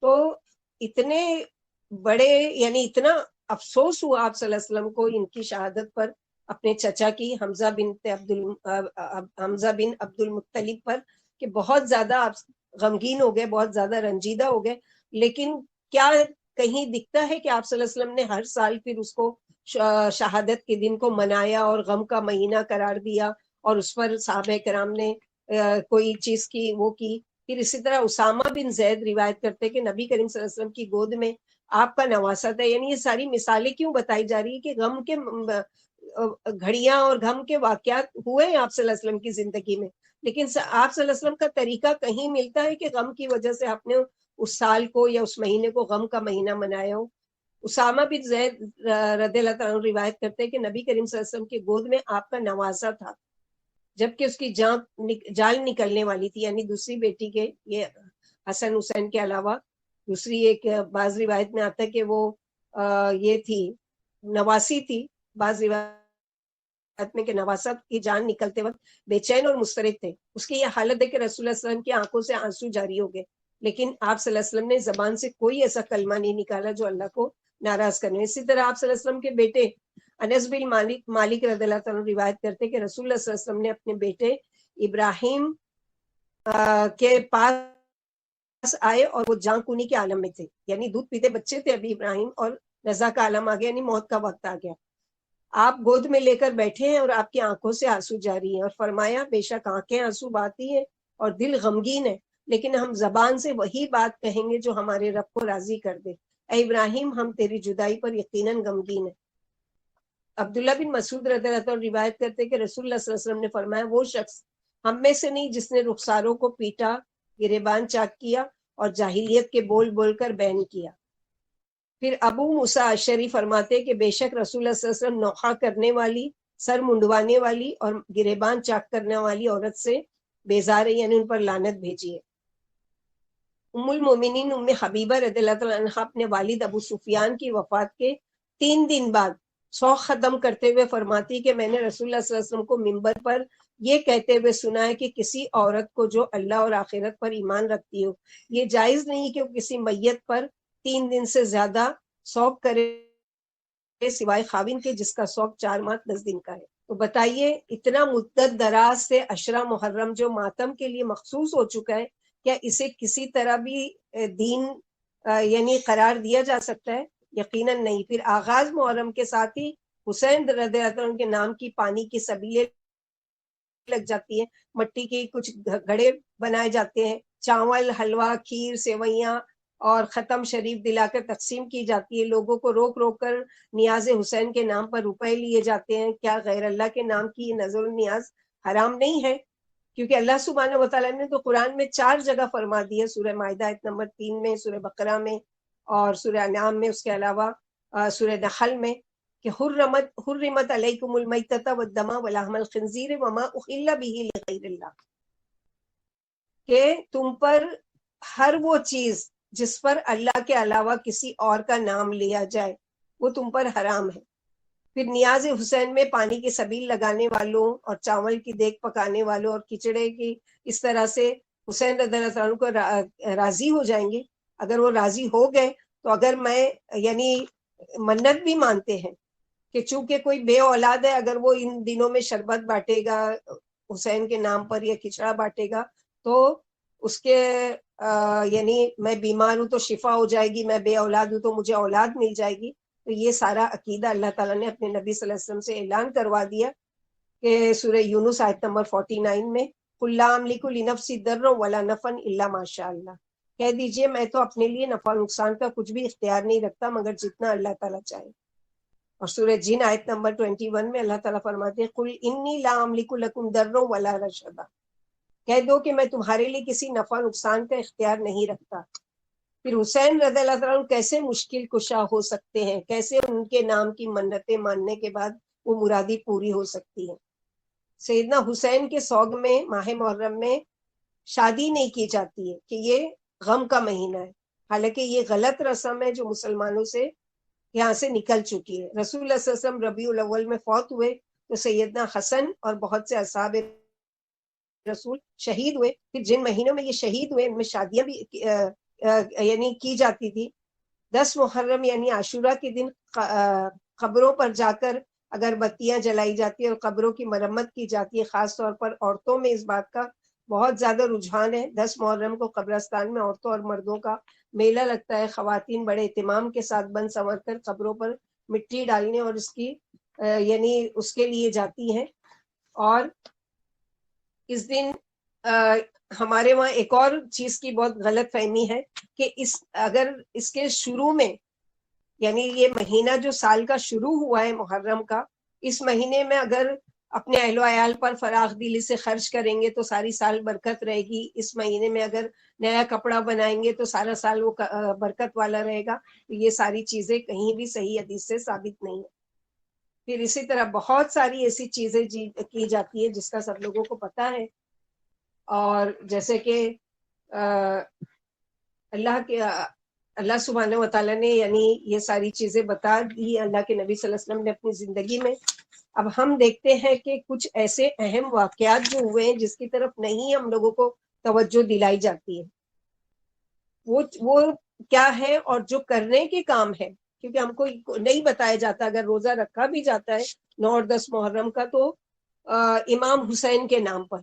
تو اتنے بڑے یعنی اتنا افسوس ہوا آپ صلی اللہ علیہ وسلم کو ان کی شہادت پر، اپنے چچا کی حمزہ بن عبد المطلب پر، کہ بہت زیادہ آپ غمگین ہو گئے، بہت زیادہ رنجیدہ ہو گئے. لیکن کیا کہیں دکھتا ہے کہ آپ صلی اللہ علیہ وسلم نے ہر سال پھر اس کو شہادت کے دن کو منایا اور غم کا مہینہ قرار دیا اور اس پر صحابہ کرام نے کوئی چیز کی وہ کی؟ پھر اسی طرح اسامہ بن زید روایت کرتے کہ نبی کریم صلی اللہ علیہ وسلم کی گود میں آپ کا نواسا تھا. یعنی یہ ساری مثالیں کیوں بتائی جا رہی ہے کہ غم کے گھڑیاں اور غم کے واقعات ہوئے ہیں آپ صلی اللہ علیہ وسلم کی زندگی میں، لیکن آپ صلی اللہ علیہ وسلم کا طریقہ کہیں ملتا ہے کہ غم کی وجہ سے آپ نے اس سال کو یا اس مہینے کو غم کا مہینہ منایا ہو؟ اسامہ بن زید رضی اللہ تعالیٰ عنہ روایت کرتے ہیں کہ نبی کریم صلی اللہ علیہ وسلم کی گود میں آپ کا نواسا تھا جبکہ اس کی جال نکلنے والی تھی، یعنی دوسری بیٹی کے، یہ حسن حسین کے علاوہ دوسری ایک بعض روایت میں آتا ہے کہ وہ یہ تھی نواسی تھی، بعض روایت میں کہ نواسا کی جان نکلتے وقت بے چین اور مضطرب تھے. اس کی یہ حالت ہے کہ رسول اللہ صلی اللہ علیہ وسلم کی آنکھوں سے آنسو جاری ہو گئے، لیکن آپ صلی اللہ علیہ وسلم نے زبان سے کوئی ایسا کلمہ نہیں نکالا جو اللہ کو ناراض کرنے. اسی طرح آپ صلی اللہ علیہ وسلم کے بیٹے انس بن مالک رضی اللہ تعالیٰ روایت کرتے کہ رسول اللہ صلی اللہ علیہ وسلم نے اپنے بیٹے ابراہیم کے پاس آئے اور وہ جان کنی کے عالم میں تھے، یعنی دودھ پیتے بچے تھے ابھی ابراہیم، اور رضا کا عالم آ گیا، یعنی موت کا وقت آ گیا. آپ گود میں لے کر بیٹھے ہیں اور آپ کی آنکھوں سے آنسو جاری ہیں، اور فرمایا بے شک آنکھیں آنسو بہاتی ہیں اور دل غمگین ہے، لیکن ہم زبان سے وہی بات کہیں گے جو ہمارے رب کو راضی کر دے. اے ابراہیم ہم تیری جدائی پر یقیناً غمگین ہیں. عبداللہ بن مسعود رضی اللہ عنہ روایت کرتے کہ رسول اللہ صلی اللہ علیہ وسلم نے فرمایا وہ شخص ہم میں سے نہیں جس نے رخساروں کو پیٹا، گریبان چاک کیا اور جاہلیت کے بول بول کر بین کیا. پھر ابو موسیٰ اشعری فرماتے کہ بے شک رسول اللہ صلی اللہ علیہ وسلم نوحہ کرنے والی، سر منڈوانے والی اور گریبان چاک کرنے والی عورت سے بیزار ہے، یعنی ان پر لعنت بھیجی ہے. ام المومنین ام حبیبہ رضی اللہ عنہا اپنے والد ابو سفیان کی وفات کے 3 دن بعد سوگ ختم کرتے ہوئے فرماتی کہ میں نے رسول اللہ صلی اللہ علیہ وسلم کو منبر پر یہ کہتے ہوئے سنا ہے کہ کسی عورت کو جو اللہ اور آخرت پر ایمان رکھتی ہو، یہ جائز نہیں کہ وہ کسی میت پر 3 دن سے زیادہ سوگ کرے سوائے خاوند کے جس کا سوگ 4 ماہ 10 دن کا ہے. تو بتائیے اتنا مدت دراز سے عشرہ محرم جو ماتم کے لیے مخصوص ہو چکا ہے، کیا اسے کسی طرح بھی دین یعنی قرار دیا جا سکتا ہے؟ یقیناً نہیں. پھر آغاز محرم کے ساتھ ہی حسین رضی اللہ عنہ کے نام کی پانی کی سبیلیں لگ جاتی ہیں، مٹی کے کچھ گھڑے بنائے جاتے ہیں، چاول، حلوہ، کھیر، سیویاں اور ختم شریف دلا کر تقسیم کی جاتی ہے. لوگوں کو روک روک کر نیاز حسین کے نام پر روپے لیے جاتے ہیں. کیا غیر اللہ کے نام کی نظر نیاز حرام نہیں ہے؟ کیونکہ اللہ سبحانہ و تعالیٰ نے تو قرآن میں 4 جگہ فرما دی ہے، سورہ مائدہ آیت نمبر 3 میں، سورہ بقرہ میں اور سورہ انعام میں، اس کے علاوہ سورہ نحل میں، کہ حرمت علیکم المیتۃ والدم ولحم الخنزیر وما احل به لغیر اللہ، کہ تم پر ہر وہ چیز جس پر اللہ کے علاوہ کسی اور کا نام لیا جائے وہ تم پر حرام ہے. پھر نیاز حسین میں پانی کی سبیل لگانے والوں اور چاول کی دیگ پکانے والوں اور کھچڑے کی اس طرح سے حسین رضی اللہ عنہ کو راضی ہو جائیں گے. اگر وہ راضی ہو گئے تو اگر میں یعنی منت بھی مانتے ہیں کہ چونکہ کوئی بے اولاد ہے، اگر وہ ان دنوں میں شربت بانٹے گا حسین کے نام پر یا کھچڑا بانٹے گا تو اس کے یعنی میں بیمار ہوں تو شفا ہو جائے گی، میں بے اولاد ہوں تو مجھے اولاد مل جائے گی. تو یہ سارا عقیدہ اللہ تعالیٰ نے اپنے نبی صلی اللہ علیہ وسلم سے اعلان کروا دیا کہ سورہ یونس آیت نمبر 49 میں قُل لَا أَمْلِكُ لِنَفْسِي ضَرًّا وَلَا نَفْعًا إِلَّا مَا شَاءَ اللَّهُ، کہہ دیجئے میں تو اپنے لیے نفع نقصان کا کچھ بھی اختیار نہیں رکھتا مگر جتنا اللہ تعالیٰ چاہے. اور سورہ جن آیت نمبر 21 میں اللہ تعالیٰ فرماتے ہیں قُلْ إِنِّي لَا أَمْلِكُ لَكُمْ ضَرًّا وَلَا رَشَدًا، کہہ دو کہ میں تمہارے لیے کسی نفع نقصان کا اختیار نہیں رکھتا. پھر حسین رضی اللہ عنہ کیسے مشکل کشا ہو سکتے ہیں، کیسے ان کے نام کی منتیں ماننے کے بعد وہ مرادی پوری ہو سکتی ہیں. سیدنا حسین کے سوگ میں ماہ محرم میں شادی نہیں کی جاتی ہے کہ یہ غم کا مہینہ ہے، حالانکہ یہ غلط رسم ہے جو مسلمانوں سے یہاں سے نکل چکی ہے. رسول اللہ صلی اللہ علیہ وسلم ربیع الاول میں فوت ہوئے تو سیدنا حسن اور بہت سے اصحاب رسول شہید ہوئے. پھر جن مہینوں میں یہ شہید ہوئے ان میں شادیاں بھی یعنی کی جاتی تھی. 10 محرم یعنی عاشورہ کے دن قبروں پر جا کر اگر بتیاں جلائی جاتی ہیں اور قبروں کی مرمت کی جاتی ہے، خاص طور پر عورتوں میں اس بات کا بہت زیادہ رجحان ہے. 10 محرم کو قبرستان میں عورتوں اور مردوں کا میلہ لگتا ہے. خواتین بڑے اہتمام کے ساتھ بن سنور کر قبروں پر مٹی ڈالنے اور اس کی یعنی اس کے لیے جاتی ہیں. اور اس دن ہمارے وہاں ایک اور چیز کی بہت غلط فہمی ہے کہ اگر اس کے شروع میں یعنی یہ مہینہ جو سال کا شروع ہوا ہے محرم کا، اس مہینے میں اگر اپنے اہل و عیال پر فراخ دلی سے خرچ کریں گے تو ساری سال برکت رہے گی. اس مہینے میں اگر نیا کپڑا بنائیں گے تو سارا سال وہ برکت والا رہے گا. یہ ساری چیزیں کہیں بھی صحیح حدیث سے ثابت نہیں ہے. پھر اسی طرح بہت ساری ایسی چیزیں کی جاتی ہے جس کا سب لوگوں کو پتا ہے. اور جیسے کہ اللہ سبحانہ و تعالیٰ نے یعنی یہ ساری چیزیں بتا دی اللہ کے نبی صلی اللہ علیہ وسلم نے اپنی زندگی میں. اب ہم دیکھتے ہیں کہ کچھ ایسے اہم واقعات جو ہوئے ہیں جس کی طرف نہیں ہم لوگوں کو توجہ دلائی جاتی ہے. وہ کیا ہے اور جو کرنے کے کام ہے، کیونکہ ہم کو نہیں بتایا جاتا. اگر روزہ رکھا بھی جاتا ہے 9 اور 10 محرم کا تو امام حسین کے نام پر،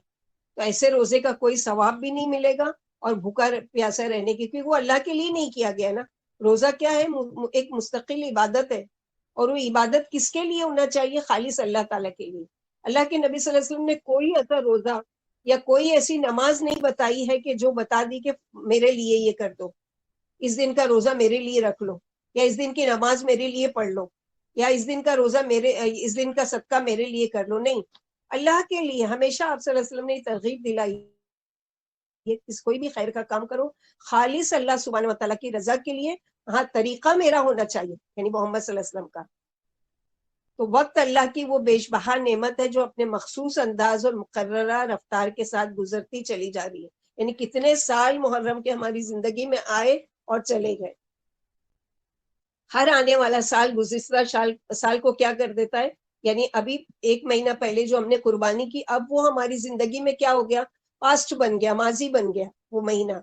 تو ایسے روزے کا کوئی ثواب بھی نہیں ملے گا اور بھوکا پیاسا رہنے کی، کیونکہ وہ اللہ کے لیے نہیں کیا گیا نا. روزہ کیا ہے؟ ایک مستقل عبادت ہے. اور وہ عبادت کس کے لیے ہونا چاہیے؟ خالص اللہ تعالیٰ کے لیے. اللہ کے نبی صلی اللہ علیہ وسلم نے کوئی ایسا روزہ یا کوئی ایسی نماز نہیں بتائی ہے کہ جو بتا دی کہ میرے لیے یہ کر دو، اس دن کا روزہ میرے لیے رکھ لو، یا اس دن کی نماز میرے لیے پڑھ لو، یا اس دن کا روزہ اس دن کا صدقہ میرے لیے کر لو. نہیں، اللہ کے لیے ہمیشہ آپ صلی اللہ علیہ وسلم نے ترغیب دلائی ہے کوئی بھی خیر کا کام کرو خالص اللہ سبحانہ و تعالیٰ کی رضا کے لیے. ہاں، طریقہ میرا ہونا چاہیے یعنی محمد صلی اللہ علیہ وسلم کا. تو وقت اللہ کی وہ بیش بہا نعمت ہے جو اپنے مخصوص انداز اور مقررہ رفتار کے ساتھ گزرتی چلی جا رہی ہے. یعنی کتنے سال محرم کے ہماری زندگی میں آئے اور چلے گئے. ہر آنے والا سال گزشتہ سال کو کیا کر دیتا ہے؟ یعنی ابھی 1 مہینہ پہلے جو ہم نے قربانی کی، اب وہ ہماری زندگی میں کیا ہو گیا؟ پاسٹ بن گیا، ماضی بن گیا. وہ مہینہ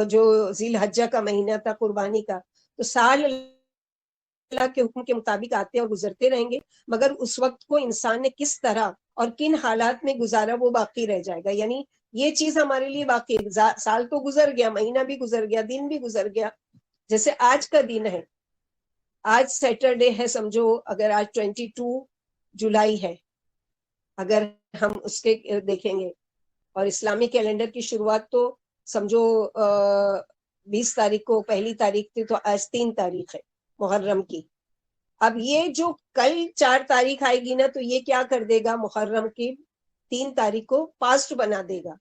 جو ذی الحجہ کا مہینہ تھا قربانی کا، تو سال اللہ کے حکم کے مطابق آتے اور گزرتے رہیں گے، مگر اس وقت کو انسان نے کس طرح اور کن حالات میں گزارا وہ باقی رہ جائے گا. یعنی یہ چیز ہمارے لیے باقی ہے. سال تو گزر گیا، مہینہ بھی گزر گیا، دن بھی گزر گیا. جیسے آج کا دن ہے، آج سیٹرڈے ہے سمجھو، اگر آج 22 جولائی ہے اگر ہم اس کے دیکھیں گے، اور اسلامی کیلنڈر کی شروعات تو سمجھو 20 تاریخ کو پہلی تاریخ تھی، تو آج 3 تاریخ ہے محرم کی. اب یہ جو کل 4 تاریخ آئے گی نا، تو یہ کیا کر دے گا؟ محرم کی 3 تاریخ کو پاسٹ بنا دے گا.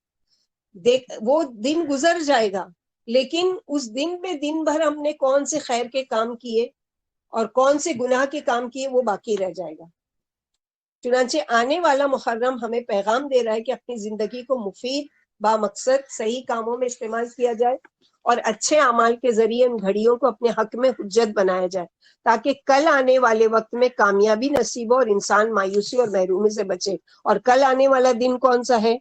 وہ دن گزر جائے گا، لیکن اس دن میں دن بھر ہم نے کون سے خیر کے کام کیے اور کون سے گناہ کے کام کیے وہ باقی رہ جائے گا. چنانچہ آنے والا محرم ہمیں پیغام دے رہا ہے کہ اپنی زندگی کو مفید با مقصد صحیح کاموں میں استعمال کیا جائے اور اچھے اعمال کے ذریعے ان گھڑیوں کو اپنے حق میں حجت بنایا جائے، تاکہ کل آنے والے وقت میں کامیابی نصیب ہو اور انسان مایوسی اور محرومی سے بچے. اور کل آنے والا دن کون سا ہے؟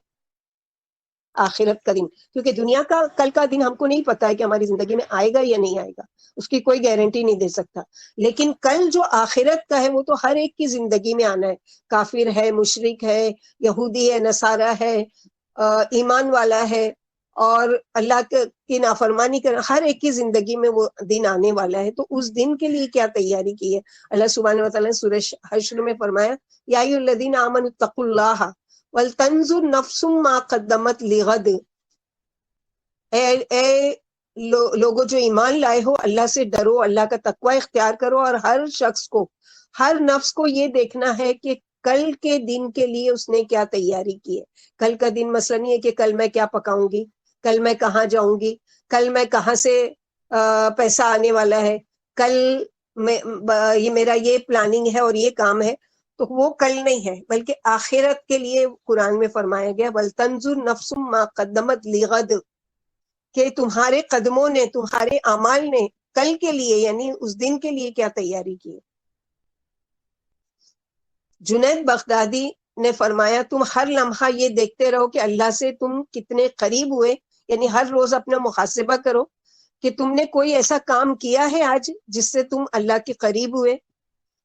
آخرت کا دن. کیونکہ دنیا کا کل کا دن ہم کو نہیں پتا ہے کہ ہماری زندگی میں آئے گا یا نہیں آئے گا، اس کی کوئی گارنٹی نہیں دے سکتا. لیکن کل جو آخرت کا ہے وہ تو ہر ایک کی زندگی میں آنا ہے. کافر ہے، مشرک ہے، یہودی ہے، نصارہ ہے، ایمان والا ہے اور اللہ کی نافرمانی کر، ہر ایک کی زندگی میں وہ دن آنے والا ہے. تو اس دن کے لیے کیا تیاری کی ہے؟ اللہ سبحانہ و تعالیٰ نے سورہ حشر میں فرمایا، یا ایھا الذین آمنوا اتقوا اللہ ولتنظر نفس ما قدمت لغد. اے لوگوں جو ایمان لائے ہو، اللہ سے ڈرو، اللہ کا تقوی اختیار کرو، اور ہر شخص کو، ہر نفس کو یہ دیکھنا ہے کہ کل کے دن کے لیے اس نے کیا تیاری کی ہے. کل کا دن مثلا نہیں ہے کہ کل میں کیا پکاؤں گی، کل میں کہاں جاؤں گی، کل میں کہاں سے پیسہ آنے والا ہے، کل یہ میرا یہ پلاننگ ہے اور یہ کام ہے. تو وہ کل نہیں ہے، بلکہ آخرت کے لیے قرآن میں فرمایا گیا وَلْتَنْظُرْ نَفْسٌ مَا قَدَّمَتْ لِغَدٍ، کہ تمہارے قدموں نے، تمہارے اعمال نے کل کے لیے یعنی اس دن کے لیے کیا تیاری کی. جنید بغدادی نے فرمایا، تم ہر لمحہ یہ دیکھتے رہو کہ اللہ سے تم کتنے قریب ہوئے. یعنی ہر روز اپنا محاسبہ کرو کہ تم نے کوئی ایسا کام کیا ہے آج جس سے تم اللہ کے قریب ہوئے،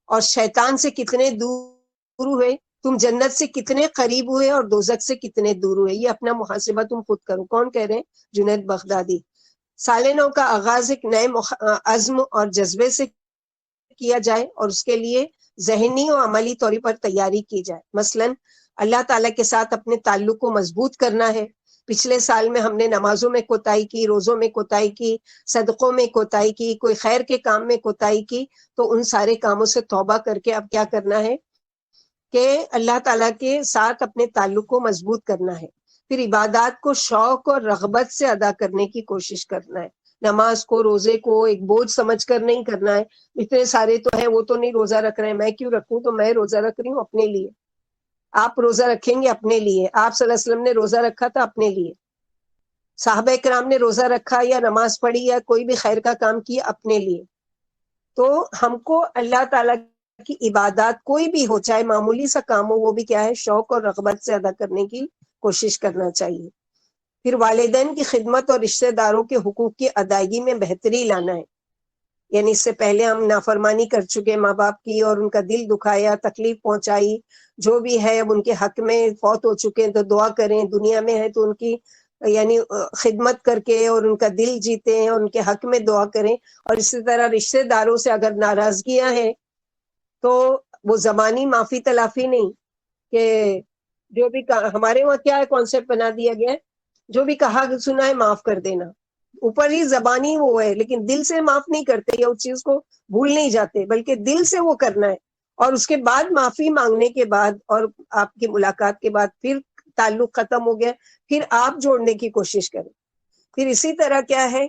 اور شیطان سے کتنے دور ہوئے. تم جنت سے کتنے قریب ہوئے اور دوزخ سے کتنے دور ہوئے، یہ اپنا محاسبہ تم خود کرو. کون کہہ رہے ہیں؟ جنید بغدادی. سال نو کا آغاز ایک نئے عزم اور جذبے سے کیا جائے اور اس کے لیے ذہنی اور عملی طور پر تیاری کی جائے. مثلاً اللہ تعالیٰ کے ساتھ اپنے تعلق کو مضبوط کرنا ہے. پچھلے سال میں ہم نے نمازوں میں کوتاہی کی، روزوں میں کوتاہی کی، صدقوں میں کوتاہی کی، کوئی خیر کے کام میں کوتاہی کی، تو ان سارے کاموں سے توبہ کر کے اب کیا کرنا ہے کہ اللہ تعالیٰ کے ساتھ اپنے تعلق کو مضبوط کرنا ہے. پھر عبادات کو شوق اور رغبت سے ادا کرنے کی کوشش کرنا ہے. نماز کو، روزے کو ایک بوجھ سمجھ کر نہیں کرنا ہے. اتنے سارے تو ہیں، وہ تو نہیں روزہ رکھ رہے ہیں، میں کیوں رکھوں؟ تو میں روزہ رکھ رہی ہوں اپنے لیے. آپ روزہ رکھیں گے اپنے لیے. آپ صلی اللہ علیہ وسلم نے روزہ رکھا تھا اپنے لیے. صحابہ کرام نے روزہ رکھا یا نماز پڑھی یا کوئی بھی خیر کا کام کیا اپنے لیے. تو ہم کو اللہ تعالیٰ کی عبادات کوئی بھی ہو، چاہے معمولی سا کام ہو، وہ بھی کیا ہے؟ شوق اور رغبت سے ادا کرنے کی کوشش کرنا چاہیے. پھر والدین کی خدمت اور رشتہ داروں کے حقوق کی ادائیگی میں بہتری لانا ہے. یعنی اس سے پہلے ہم نافرمانی کر چکے ماں باپ کی اور ان کا دل دکھایا، تکلیف پہنچائی، جو بھی ہے اب ان کے حق میں فوت ہو چکے ہیں تو دعا کریں، دنیا میں ہے تو ان کی یعنی خدمت کر کے اور ان کا دل جیتے ہیں اور ان کے حق میں دعا کریں. اور اسی طرح رشتہ داروں سے اگر ناراضگیاں ہیں تو وہ زبانی معافی تلافی نہیں، کہ جو بھی ہمارے وہاں کیا ہے کانسیپٹ بنا دیا گیا ہے، جو بھی کہا سنا ہے معاف کر دینا. اوپر ہی زبانی وہ ہے لیکن دل سے معاف نہیں کرتے یا اس چیز کو بھول نہیں جاتے، بلکہ دل سے وہ کرنا ہے. اور اس کے بعد معافی مانگنے کے بعد اور آپ کی ملاقات کے بعد پھر تعلق ختم ہو گیا، پھر آپ جوڑنے کی کوشش کریں. پھر اسی طرح کیا ہے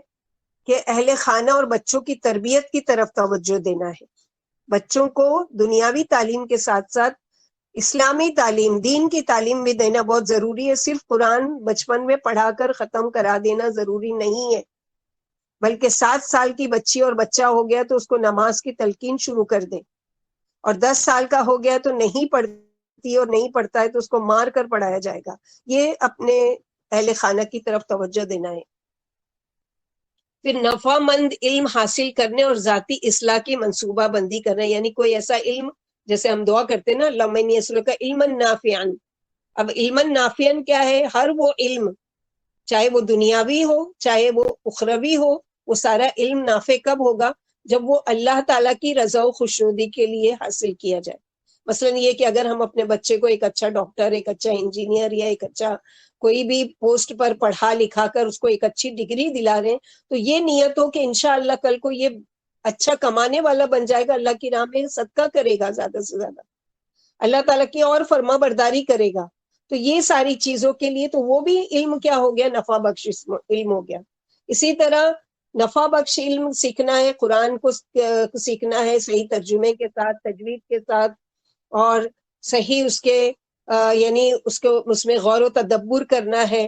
کہ اہل خانہ اور بچوں کی تربیت کی طرف توجہ دینا ہے. بچوں کو دنیاوی تعلیم کے ساتھ ساتھ اسلامی تعلیم، دین کی تعلیم بھی دینا بہت ضروری ہے. صرف قرآن بچپن میں پڑھا کر ختم کرا دینا ضروری نہیں ہے، بلکہ 7 سال کی بچی اور بچہ ہو گیا تو اس کو نماز کی تلقین شروع کر دیں، اور 10 سال کا ہو گیا تو نہیں پڑھتی اور نہیں پڑھتا ہے تو اس کو مار کر پڑھایا جائے گا. یہ اپنے اہل خانہ کی طرف توجہ دینا ہے. پھر نفع مند علم حاصل کرنے اور ذاتی اصلاح کی منصوبہ بندی کرنا، یعنی کوئی ایسا علم، جیسے ہم دعا کرتے ہیں نا اللہم انی اسألک علما نافعا. اب علما نافعا کیا ہے؟ ہر وہ علم، چاہے وہ دنیاوی ہو چاہے وہ اخروی ہو، وہ سارا علم نافع کب ہوگا؟ جب وہ اللہ تعالیٰ کی رضا و خوشنودی کے لیے حاصل کیا جائے. مثلا یہ کہ اگر ہم اپنے بچے کو ایک اچھا ڈاکٹر، ایک اچھا انجینئر یا ایک اچھا کوئی بھی پوسٹ پر پڑھا لکھا کر اس کو ایک اچھی ڈگری دلا رہے ہیں، تو یہ نیت ہو کہ انشاءاللہ کل کو یہ اچھا کمانے والا بن جائے گا، اللہ کی راہ میں صدقہ کرے گا زیادہ سے زیادہ، اللہ تعالیٰ کی اور فرما برداری کرے گا. تو یہ ساری چیزوں کے لیے تو وہ بھی علم کیا ہو گیا؟ نفع بخش علم ہو گیا. اسی طرح نفع بخش علم سیکھنا ہے، قرآن کو سیکھنا ہے صحیح ترجمے کے ساتھ، تجوید کے ساتھ، اور صحیح اس کے یعنی اس میں غور و تدبر کرنا ہے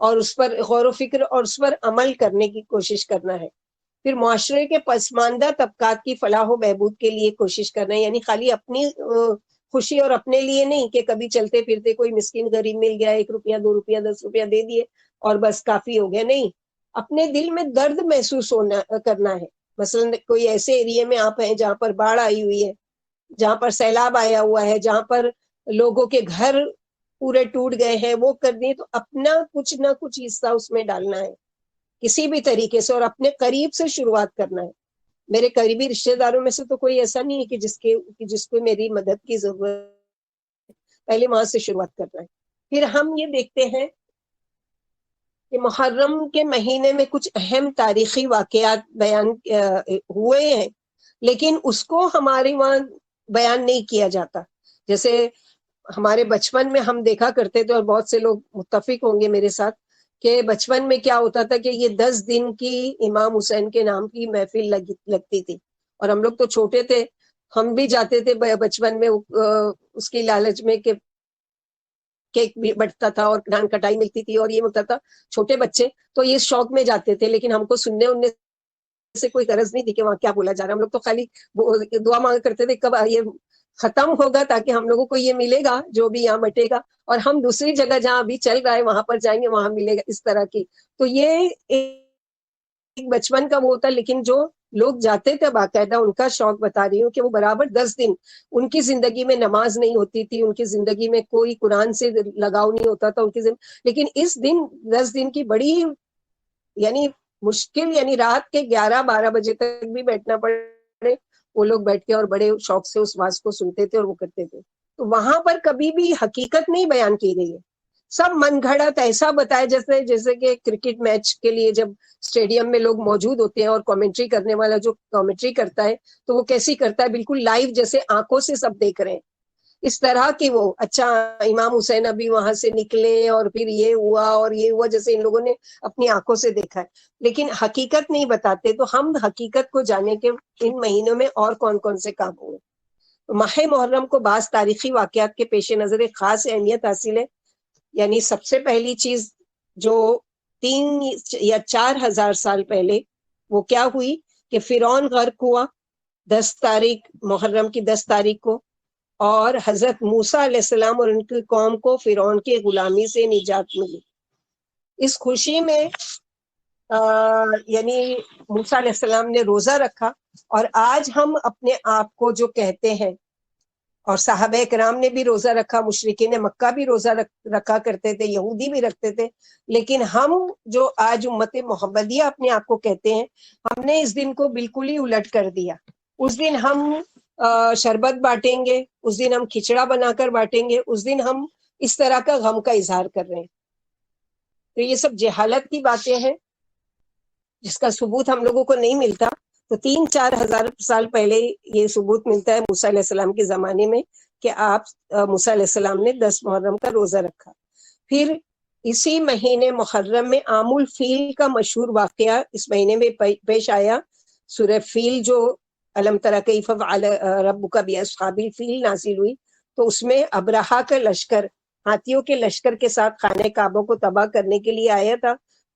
اور اس پر غور و فکر اور اس پر عمل کرنے کی کوشش کرنا ہے. پھر معاشرے کے پسماندہ طبقات کی فلاح و بہبود کے لیے کوشش کرنا ہے، یعنی خالی اپنی خوشی اور اپنے لیے نہیں کہ کبھی چلتے پھرتے کوئی مسکین غریب مل گیا، 1 روپیہ 2 روپیہ 10 روپیہ دے دیے اور بس کافی ہو گیا. نہیں، اپنے دل میں درد محسوس کرنا ہے. مثلا کوئی ایسے ایریے میں آپ ہیں جہاں پر باڑھ آئی ہوئی ہے، جہاں پر سیلاب آیا ہوا ہے، جہاں پر لوگوں کے گھر پورے ٹوٹ گئے ہیں، وہ کرنی ہے تو اپنا کچھ نہ کچھ حصہ اس میں ڈالنا ہے کسی بھی طریقے سے، اور اپنے قریب سے شروعات کرنا ہے. میرے قریبی رشتہ داروں میں سے تو کوئی ایسا نہیں ہے کہ جس کو میری مدد کی ضرورت، پہلے وہاں سے شروعات کرنا ہے. پھر ہم یہ دیکھتے ہیں کہ محرم کے مہینے میں کچھ اہم تاریخی واقعات بیان ہوئے ہیں، لیکن اس کو ہمارے وہاں بیان نہیں کیا جاتا. جیسے ہمارے بچپن میں ہم دیکھا کرتے تھے، اور بہت سے لوگ متفق ہوں گے میرے ساتھ، کہ بچپن میں کیا ہوتا تھا کہ یہ 10 دن کی امام حسین کے نام کی محفل لگتی تھی، اور ہم لوگ تو چھوٹے تھے، ہم بھی جاتے تھے بچپن میں اس کی لالچ میں کہ کیک بھی بٹتا تھا اور دھان کٹائی ملتی تھی اور یہ ہوتا تھا. چھوٹے بچے تو یہ شوق میں جاتے تھے، لیکن ہم کو سننے اننے سے کوئی غرض نہیں تھی کہ وہاں کیا بولا جا رہا ہے. ہم لوگ تو خالی دعا مانگ کرتے تھے کب یہ ختم ہوگا تاکہ ہم لوگوں کو یہ ملے گا جو بھی یہاں بٹے گا، اور ہم دوسری جگہ جہاں ابھی چل رہا ہے وہاں پر جائیں گے، وہاں ملے گا، اس طرح کی. تو یہ ایک بچپن کا وہ ہوتا، لیکن جو لوگ جاتے تھے باقاعدہ. ان کا شوق بتا رہی ہوں کہ وہ برابر 10 دن ان کی زندگی میں نماز نہیں ہوتی تھی, ان کی زندگی میں کوئی قرآن سے لگاؤ نہیں ہوتا تھا ان کی لیکن اس دن 10 دن کی بڑی یعنی مشکل, یعنی رات کے 11-12 بجے تک بھی بیٹھنا پڑے, وہ لوگ بیٹھ کے اور بڑے شوق سے اس واز کو سنتے تھے اور وہ کرتے تھے. تو وہاں پر کبھی بھی حقیقت نہیں بیان کی گئی ہے, سب من گھڑت ایسا بتایا جیسے کہ کرکٹ میچ کے لیے جب اسٹیڈیم میں لوگ موجود ہوتے ہیں اور کامنٹری کرنے والا جو کامنٹری کرتا ہے تو وہ کیسی کرتا ہے, بالکل لائیو جیسے آنکھوں سے سب دیکھ رہے ہیں اس طرح کی. وہ اچھا امام حسین ابھی وہاں سے نکلے اور پھر یہ ہوا اور یہ ہوا, جیسے ان لوگوں نے اپنی آنکھوں سے دیکھا ہے, لیکن حقیقت نہیں بتاتے. تو ہم حقیقت کو جانے کے ان مہینوں میں اور کون کون سے کام ہوئے. ماہ محرم کو بعض تاریخی واقعات کے پیش نظر ایک خاص اہمیت حاصل ہے. یعنی سب سے پہلی چیز جو 3 یا 4 ہزار سال پہلے وہ کیا ہوئی کہ فرعون غرق ہوا 10 تاریخ محرم کی 10 تاریخ کو, اور حضرت موسیٰ علیہ السلام اور ان کی قوم کو فرعون کی غلامی سے نجات ملی. اس خوشی میں یعنی موسیٰ علیہ السلام نے روزہ رکھا, اور آج ہم اپنے آپ کو جو کہتے ہیں, اور صحابہ کرام نے بھی روزہ رکھا, مشرکین مکہ بھی روزہ رکھا کرتے تھے, یہودی بھی رکھتے تھے, لیکن ہم جو آج امت محمدیہ اپنے آپ کو کہتے ہیں, ہم نے اس دن کو بالکل ہی الٹ کر دیا. اس دن ہم شربت بانٹیں گے, اس دن ہم کھچڑا بنا کر بانٹیں گے, اس دن ہم اس طرح کا غم کا اظہار کر رہے ہیں. تو یہ سب جہالت کی باتیں ہیں جس کا ثبوت ہم لوگوں کو نہیں ملتا. تو 3-4 ہزار سال پہلے یہ ثبوت ملتا ہے موسیٰ علیہ السلام کے زمانے میں کہ آپ موسیٰ علیہ السلام نے 10 محرم کا روزہ رکھا. پھر اسی مہینے محرم میں عام الفیل کا مشہور واقعہ اس مہینے میں پیش آیا. سورہ فیل جو الم تری کیف فعل ربک باصحاب الفیل نازل ہوئی, تو اس میں ابرہا کا لشکر ہاتھیوں کے لشکر کے ساتھ خانہ کعبہ کو تباہ کرنے کے لیے آیا تھا.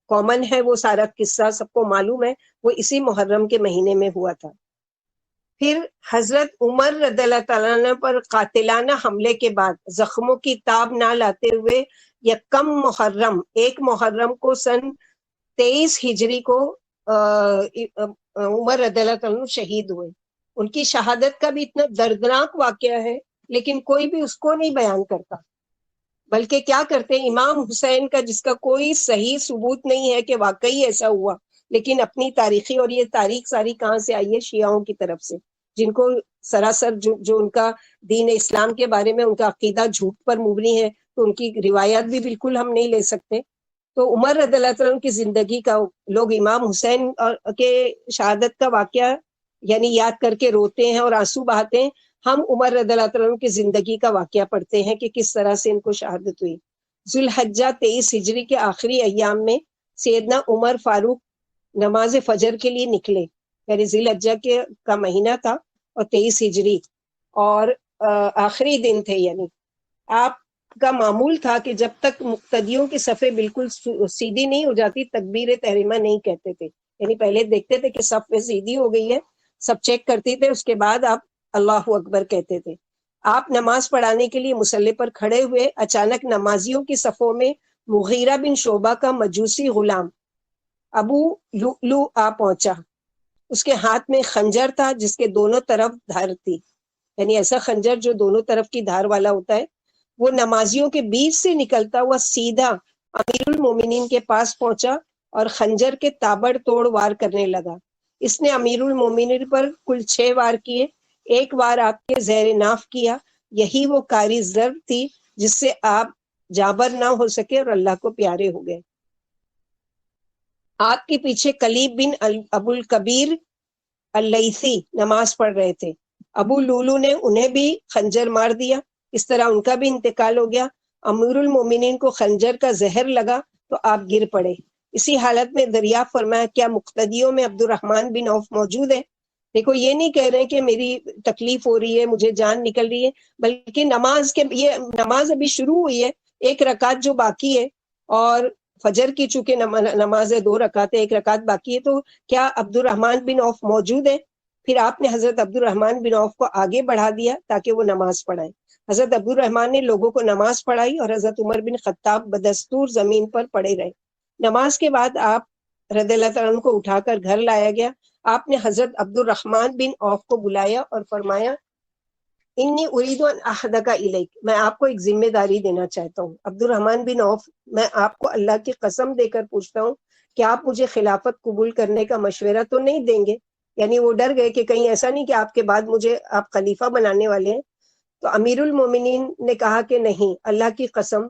کامن ہے وہ سارا قصہ, سب کو معلوم ہے, وہ اسی محرم کے مہینے میں ہوا تھا. پھر حضرت عمر رضی اللہ تعالیٰ عنہ پر قاتلانہ حملے کے بعد زخموں کی تاب نہ لاتے ہوئے یکم محرم 1 محرم کو سن 23 ہجری کو عمر رضی اللہ تعالیٰ عنہ شہید ہوئے. ان کی شہادت کا بھی اتنا دردناک واقعہ ہے, لیکن کوئی بھی اس کو نہیں بیان کرتا, بلکہ کیا کرتے ہیں امام حسین کا جس کا کوئی صحیح ثبوت نہیں ہے کہ واقعی ایسا ہوا, لیکن اپنی تاریخی, اور یہ تاریخ ساری کہاں سے آئی ہے, شیعوں کی طرف سے, جن کو سراسر جو ان کا دین اسلام کے بارے میں ان کا عقیدہ جھوٹ پر مبنی ہے, تو ان کی روایات بھی بالکل ہم نہیں لے سکتے. تو عمر رضی اللہ عنہ کی زندگی کا لوگ امام حسین کے شہادت کا واقعہ یعنی یاد کر کے روتے ہیں اور آنسو بہاتے ہیں. ہم عمر رضی اللہ عنہ کی زندگی کا واقعہ پڑھتے ہیں کہ کس طرح سے ان کو شہادت ہوئی. ذوالحجہ 23 ہجری کے آخری ایام میں سیدنا عمر فاروق نماز فجر کے لیے نکلے, یعنی ذی الحجہ کا مہینہ تھا اور 23 ہجری اور آخری دن تھے. یعنی آپ کا معمول تھا کہ جب تک مقتدیوں کی صفیں بالکل سیدھی نہیں ہو جاتی تکبیر تحریمہ نہیں کہتے تھے. یعنی پہلے دیکھتے تھے کہ صف سیدھی ہو گئی ہے, سب چیک کرتے تھے, اس کے بعد آپ اللہ اکبر کہتے تھے. آپ نماز پڑھانے کے لیے مصلی پر کھڑے ہوئے, اچانک نمازیوں کی صفوں میں مغیرہ بن شعبہ کا مجوسی غلام ابو لؤلؤ آ پہنچا. اس کے ہاتھ میں خنجر تھا جس کے دونوں طرف دھار تھی, یعنی ایسا خنجر جو دونوں طرف کی دھار والا ہوتا ہے. وہ نمازیوں کے بیچ سے نکلتا ہوا سیدھا امیر المومنین کے پاس پہنچا اور خنجر کے تابڑ توڑ وار کرنے لگا. اس نے امیر المومنین پر کل 6 وار کیے, 1 وار آپ کے زیر ناف کیا. یہی وہ کاری ضرب تھی جس سے آپ جابر نہ ہو سکے اور اللہ کو پیارے ہو گئے. آپ کے پیچھے کلیب بن ابو الکبیر اللیثی نماز پڑھ رہے تھے. ابو لولو نے انہیں بھی خنجر مار دیا, اس طرح ان کا بھی انتقال ہو گیا. امیر المومنین کو خنجر کا زہر لگا تو آپ گر پڑے. اسی حالت میں دریافت فرمایا کیا مقتدیوں میں عبد الرحمن بن عوف موجود ہے؟ دیکھو یہ نہیں کہہ رہے کہ میری تکلیف ہو رہی ہے, مجھے جان نکل رہی ہے, بلکہ یہ نماز ابھی شروع ہوئی ہے, 1 رکعت جو باقی ہے, اور فجر کی چونکہ نماز ہے 2 رکعت, 1 رکعت باقی ہے, تو کیا عبد الرحمن بن عوف موجود ہے؟ پھر آپ نے حضرت عبد الرحمن بن عوف کو آگے بڑھا دیا تاکہ وہ نماز پڑھائیں. حضرت عبد الرحمن نے لوگوں کو نماز پڑھائی اور حضرت عمر بن خطاب بدستور زمین پر پڑے رہے. نماز کے بعد آپ رضی اللہ تعالیٰ عنہ کو اٹھا کر گھر لایا گیا. آپ نے حضرت عبد الرحمن بن عوف کو بلایا اور فرمایا انی اريد ان احدک الیک، میں آپ کو ایک ذمہ داری دینا چاہتا ہوں۔ عبد الرحمن بن عوف، میں آپ کو اللہ کی قسم دے کر پوچھتا ہوں کہ آپ مجھے خلافت قبول کرنے کا مشورہ تو نہیں دیں گے؟ یعنی وہ ڈر گئے کہ کہیں ایسا نہیں کہ آپ کے بعد مجھے آپ خلیفہ بنانے والے ہیں۔ تو امیر المومنین نے کہا کہ نہیں، اللہ کی قسم۔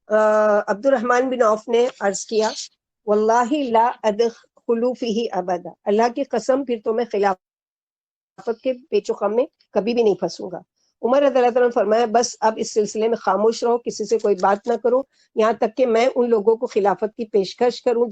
عبد الرحمن بن عوف نے عرض کیا واللہ لا ادخل فیہ ابدا، اللہ کی قسم پھر تو میں خلافت کے پیچ و خم میں کبھی بھی نہیں پھنسوں گا۔ عمر رضی اللہ عنہ نے فرمایا بس اب اس سلسلے میں خاموش رہو، کسی سے کوئی بات نہ کرو یہاں تک کہ میں ان لوگوں کو خلافت کی پیشکش کروں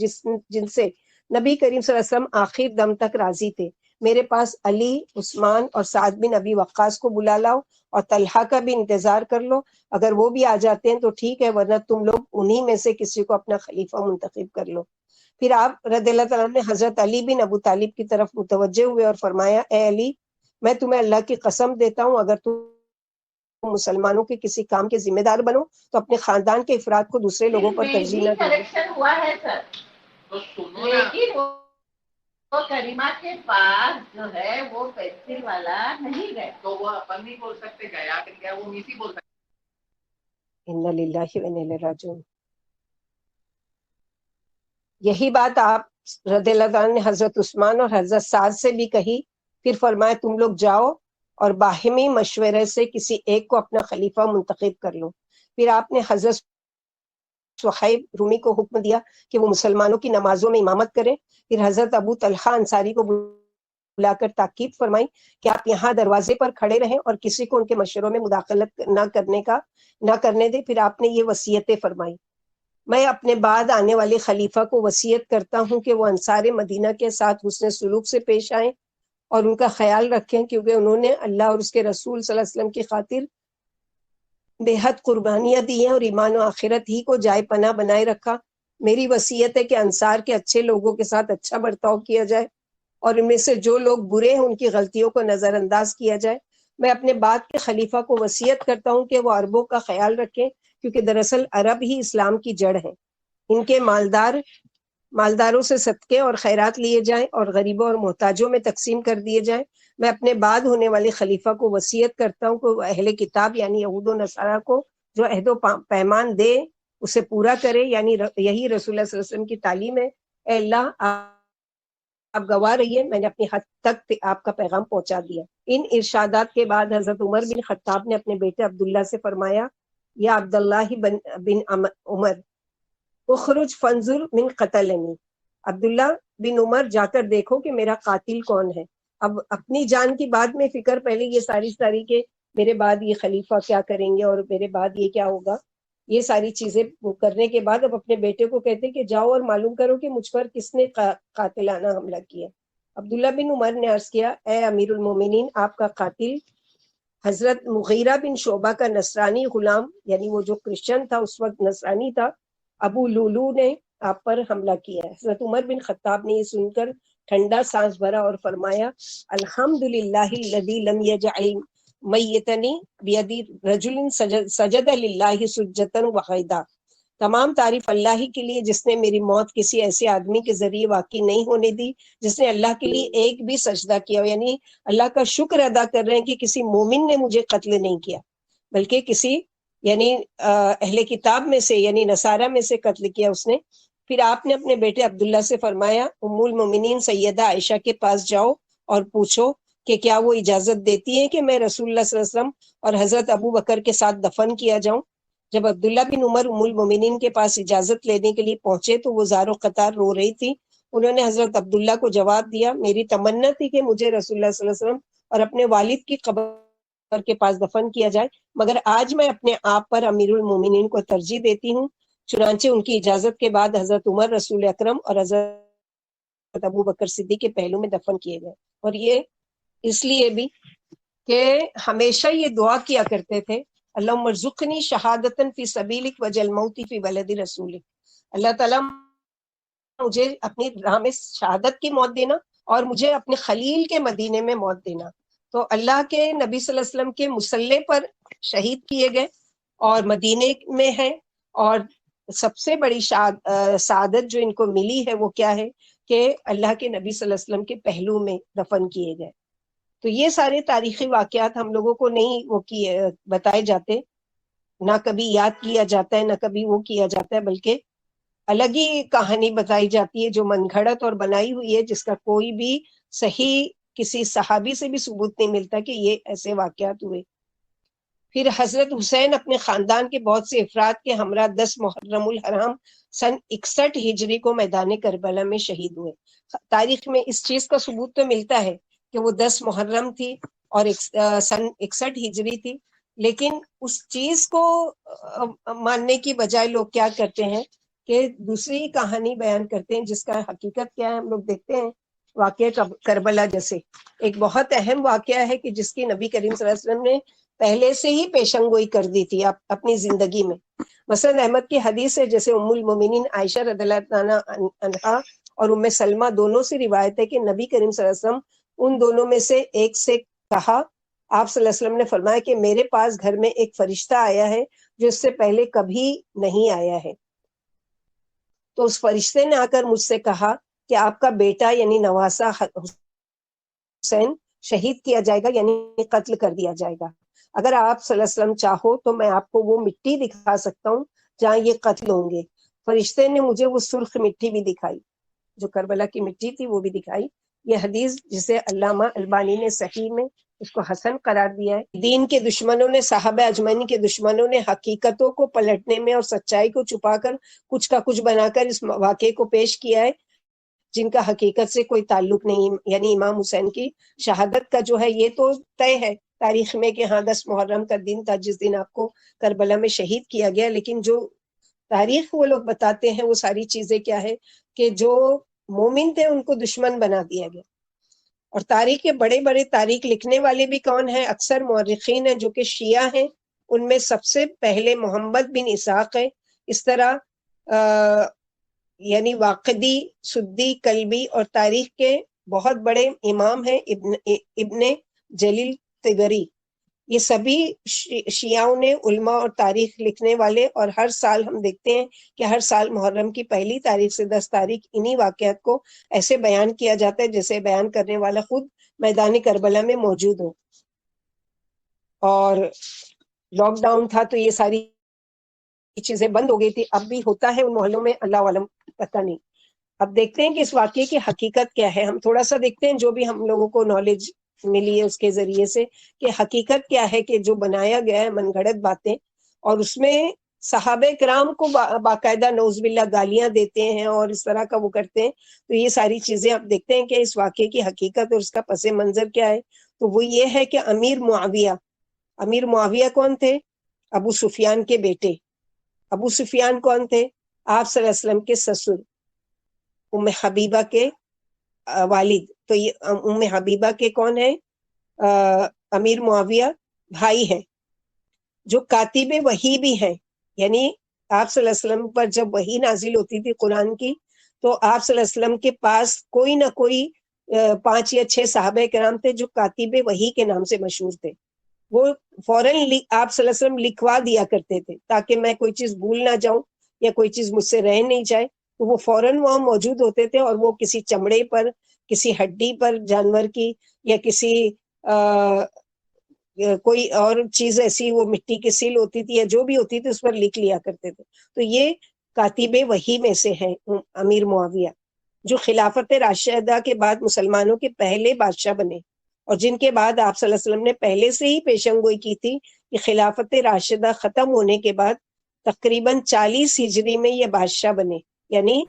جن سے نبی کریم صلی اللہ علیہ وسلم آخر دم تک راضی تھے۔ میرے پاس علی، عثمان اور سعد بن ابی وقاص کو بلا لاؤ اور طلحہ کا بھی انتظار کر لو، اگر وہ بھی آ جاتے ہیں تو ٹھیک ہے، ورنہ تم لوگ انہی میں سے کسی کو اپنا خلیفہ منتخب کر لو۔ پھر آپ رضی اللہ تعالیٰ نے حضرت علی بن ابو طالب کی طرف متوجہ ہوئے اور فرمایا اے علی، میں تمہیں اللہ کی قسم دیتا ہوں اگر تم مسلمانوں کے کسی کام کے ذمہ دار بنو تو اپنے خاندان کے افراد کو دوسرے لوگوں پر ترجیح نہ دو۔ کریکشن ہوا ہے سر، لیکن وہ کریمہ کے پاس جو ہے وہ پینسل والا نہیں گیا، تو وہ اپن نہیں بول سکتے گیا کہ کیا، وہ میسی بول سکتے۔ انا للہ و انا الیہ راجعون۔ یہی بات آپ رضی اللہ عنہ نے حضرت عثمان اور حضرت سعد سے بھی کہی۔ پھر فرمایا تم لوگ جاؤ اور باہمی مشورے سے کسی ایک کو اپنا خلیفہ منتخب کر لو۔ پھر آپ نے حضرت صہیب رومی کو حکم دیا کہ وہ مسلمانوں کی نمازوں میں امامت کریں۔ پھر حضرت ابو طلحہ انصاری کو بلا کر تاکید فرمائی کہ آپ یہاں دروازے پر کھڑے رہیں اور کسی کو ان کے مشوروں میں مداخلت نہ کرنے دیں۔ پھر آپ نے یہ وصیتیں فرمائی، میں اپنے بعد آنے والے خلیفہ کو وصیت کرتا ہوں کہ وہ انصار مدینہ کے ساتھ حسن سلوک سے پیش آئیں اور ان کا خیال رکھیں، کیونکہ انہوں نے اللہ اور اس کے رسول صلی اللہ علیہ وسلم کی خاطر بے حد قربانیاں دی ہیں اور ایمان و آخرت ہی کو جائے پناہ بنائے رکھا۔ میری وصیت ہے کہ انصار کے اچھے لوگوں کے ساتھ اچھا برتاؤ کیا جائے اور ان میں سے جو لوگ برے ہیں ان کی غلطیوں کو نظر انداز کیا جائے۔ میں اپنے بعد کے خلیفہ کو وصیت کرتا ہوں کہ وہ عربوں کا خیال رکھیں، کیونکہ دراصل عرب ہی اسلام کی جڑ ہیں۔ ان کے مالداروں سے صدقے اور خیرات لیے جائیں اور غریبوں اور محتاجوں میں تقسیم کر دیے جائیں۔ میں اپنے بعد ہونے والے خلیفہ کو وصیت کرتا ہوں کہ وہ اہل کتاب یعنی یہود و نصارہ کو جو عہد و پیمان دے اسے پورا کرے، یعنی یہی رسول اللہ صلی اللہ علیہ وسلم کی تعلیم ہے۔ اے اللہ آپ گواہ رہیے، میں نے اپنی حد تک آپ کا پیغام پہنچا دیا۔ ان ارشادات کے بعد حضرت عمر بن خطاب نے اپنے بیٹے عبداللہ سے فرمایا یا عبداللہ بن عمر اخرج فانظر من قتلنی، عبداللہ بن عمر جا کر دیکھو کہ میرا قاتل کون ہے۔ اب اپنی جان کی بعد میں فکر، پہلے یہ ساری کہ میرے بعد یہ خلیفہ کیا کریں گے اور میرے بعد یہ کیا ہوگا، یہ ساری چیزیں کرنے کے بعد اب اپنے بیٹے کو کہتے کہ جاؤ اور معلوم کرو کہ مجھ پر کس نے قاتلانہ حملہ کیا۔ عبداللہ بن عمر نے عرض کیا اے امیر المومنین، آپ کا قاتل حضرت مغیرہ بن شعبہ کا نصرانی غلام، یعنی وہ جو کرسچن تھا اس وقت نصرانی تھا، ابو لولو نے آپ پر حملہ کیا ہے۔ حضرت عمر بن خطاب نے یہ سن کر ٹھنڈا سانس بھرا اور فرمایا الحمدللہ الذی لم یجعل میتنی بیدی رجل سجد للہ سجدۃ واحدہ، تمام تعریف اللہ ہی کے لیے جس نے میری موت کسی ایسے آدمی کے ذریعے واقع نہیں ہونے دی جس نے اللہ کے لیے ایک بھی سجدہ کیا ہو، یعنی اللہ کا شکر ادا کر رہے ہیں کہ کسی مومن نے مجھے قتل نہیں کیا بلکہ کسی یعنی اہل کتاب میں سے یعنی نصارہ میں سے قتل کیا اس نے۔ پھر آپ نے اپنے بیٹے عبداللہ سے فرمایا ام المومنین سیدہ عائشہ کے پاس جاؤ اور پوچھو کہ کیا وہ اجازت دیتی ہے کہ میں رسول اللہ صلی اللہ علیہ وسلم اور حضرت ابو بکر کے ساتھ دفن کیا جاؤں۔ جب عبداللہ بن عمر ام المومنین کے پاس اجازت لینے کے لیے پہنچے تو وہ زار و قطار رو رہی تھی۔ انہوں نے حضرت عبداللہ کو جواب دیا میری تمنا تھی کہ مجھے رسول اللہ صلی اللہ علیہ وسلم اور اپنے والد کی قبر کے پاس دفن کیا جائے، مگر آج میں اپنے آپ پر امیر المومنین کو ترجیح دیتی ہوں۔ چنانچہ ان کی اجازت کے بعد حضرت عمر رسول اکرم اور حضرت ابو بکر صدیق کے پہلو میں دفن کیے گئے۔ اور یہ اس لیے بھی کہ ہمیشہ یہ دعا کیا کرتے تھے اللہم ارزقنی شہادتا فی سبیلک وجل موتی فی بلد رسولک، اللہ تعالیٰ مجھے اپنی راہ میں شہادت کی موت دینا اور مجھے اپنے خلیل کے مدینے میں موت دینا۔ تو اللہ کے نبی صلی اللہ علیہ وسلم کے مصلے پر شہید کیے گئے اور مدینے میں ہیں، اور سب سے بڑی سعادت جو ان کو ملی ہے وہ کیا ہے کہ اللہ کے نبی صلی اللہ علیہ وسلم کے پہلو میں دفن کیے گئے. تو یہ سارے تاریخی واقعات ہم لوگوں کو نہیں وہ کیے بتائے جاتے، نہ کبھی یاد کیا جاتا ہے، نہ کبھی وہ کیا جاتا ہے، بلکہ الگ ہی کہانی بتائی جاتی ہے جو من گھڑت اور بنائی ہوئی ہے، جس کا کوئی بھی صحیح کسی صحابی سے بھی ثبوت نہیں ملتا کہ یہ ایسے واقعات ہوئے. پھر حضرت حسین اپنے خاندان کے بہت سے افراد کے ہمراہ 10 محرم الحرام سن 61 ہجری کو میدان کربلا میں شہید ہوئے. تاریخ میں اس چیز کا ثبوت تو ملتا ہے کہ وہ 10 محرم تھی اور سن 61 ہجری تھی، لیکن اس چیز کو ماننے کی بجائے لوگ کیا کرتے ہیں کہ دوسری کہانی بیان کرتے ہیں جس کا حقیقت کیا ہے. ہم لوگ دیکھتے ہیں واقعہ کربلا جیسے ایک بہت اہم واقعہ ہے کہ جس کی نبی کریم صلی اللہ علیہ وسلم نے پہلے سے ہی پیشن گوئی کر دی تھی اپنی زندگی میں. مسند احمد کی حدیث ہے، جیسے ام المومنین عائشہ رضی اللہ عنہا اور ام سلمہ دونوں سے روایت ہے کہ نبی کریم صلی اللہ علیہ وسلم ان دونوں میں سے ایک سے کہا، آپ صلی اللہ علیہ وسلم نے فرمایا کہ میرے پاس گھر میں ایک فرشتہ آیا ہے جو اس سے پہلے کبھی نہیں آیا ہے. تو اس فرشتے نے آ کر مجھ سے کہا کہ آپ کا بیٹا یعنی نواسہ حسین شہید کیا جائے گا، یعنی قتل کر دیا جائے گا. اگر آپ صلی اللہ علیہ وسلم چاہو تو میں آپ کو وہ مٹی دکھا سکتا ہوں جہاں یہ قتل ہوں گے. فرشتے نے مجھے وہ سرخ مٹی بھی دکھائی، جو کربلا کی مٹی تھی وہ بھی دکھائی. یہ حدیث جسے علامہ البانی نے صحیح میں اس کو حسن قرار دیا ہے. دین کے دشمنوں نے، صحابہ اجمعین کے دشمنوں نے حقیقتوں کو پلٹنے میں اور سچائی کو چھپا کر کچھ کا کچھ بنا کر اس واقعے کو پیش کیا ہے جن کا حقیقت سے کوئی تعلق نہیں. یعنی امام حسین کی شہادت کا جو ہے یہ تو طے ہے تاریخ میں کہ ہاں 10 محرم کا دن تھا جس دن آپ کو کربلا میں شہید کیا گیا، لیکن جو تاریخ وہ لوگ بتاتے ہیں وہ ساری چیزیں کیا ہے کہ جو مومن تھے ان کو دشمن بنا دیا گیا. اور تاریخ کے بڑے بڑے تاریخ لکھنے والے بھی کون ہیں؟ اکثر مورخین ہیں جو کہ شیعہ ہیں. ان میں سب سے پہلے محمد بن اسحاق ہے. اس طرح یعنی واقدی، سدی، کلبی اور تاریخ کے بہت بڑے امام ہیں ابن جلیل طبری. یہ سبھی شیعوں نے علماء اور تاریخ لکھنے والے، اور ہر سال ہم دیکھتے ہیں کہ ہر سال محرم کی پہلی تاریخ سے 10 تاریخ انہی واقعات کو ایسے بیان کیا جاتا ہے جیسے بیان کرنے والا خود میدان کربلا میں موجود ہو. اور لاک ڈاؤن تھا تو یہ ساری چیزیں بند ہو گئی تھی، اب بھی ہوتا ہے ان محلوں میں، اللہ علم، پتہ نہیں. اب دیکھتے ہیں کہ اس واقعے کی حقیقت کیا ہے. ہم تھوڑا سا دیکھتے ہیں جو بھی ہم لوگوں کو نالج ملی ہے اس کے ذریعے سے کہ حقیقت کیا ہے کہ جو بنایا گیا ہے من گھڑت باتیں، اور اس میں صحابہ کرام کو باقاعدہ نعوذ باللہ گالیاں دیتے ہیں اور اس طرح کا وہ کرتے ہیں. تو یہ ساری چیزیں آپ دیکھتے ہیں کہ اس واقعے کی حقیقت اور اس کا پس منظر کیا ہے. تو وہ یہ ہے کہ امیر معاویہ کون تھے؟ ابو سفیان کے بیٹے. ابو سفیان کون تھے؟ آپ صلی اللہ علیہ وسلم کے سسر، ام حبیبہ کے والد. تو یہ ام حبیبہ کے کون ہیں؟ امیر معاویہ بھائی ہیں، جو کاتب وحی بھی ہیں. یعنی آپ صلی اللہ علیہ وسلم پر جب وحی نازل ہوتی تھی قرآن کی تو آپ صلی اللہ علیہ وسلم کے پاس کوئی نہ کوئی 5 یا 6 صحابہ کرام تھے جو کاتب وحی کے نام سے مشہور تھے. وہ فوراً آپ صلی اللہ علیہ وسلم لکھوا دیا کرتے تھے تاکہ میں کوئی چیز بھول نہ جاؤں یا کوئی چیز مجھ سے رہ نہیں جائے. تو وہ فوراً وہاں موجود ہوتے تھے اور وہ کسی چمڑے پر، کسی ہڈی پر جانور کی، یا کسی کوئی اور چیز ایسی، وہ مٹی کی سیل ہوتی تھی یا جو بھی ہوتی تھی اس پر لکھ لیا کرتے تھے. تو یہ کاتب وحی میں سے ہیں امیر معاویہ، جو خلافت راشدہ کے بعد مسلمانوں کے پہلے بادشاہ بنے، اور جن کے بعد آپ صلی اللہ علیہ وسلم نے پہلے سے ہی پیشن گوئی کی تھی کہ خلافت راشدہ ختم ہونے کے بعد تقریباً 40 ہجری میں یہ بادشاہ بنے. یعنی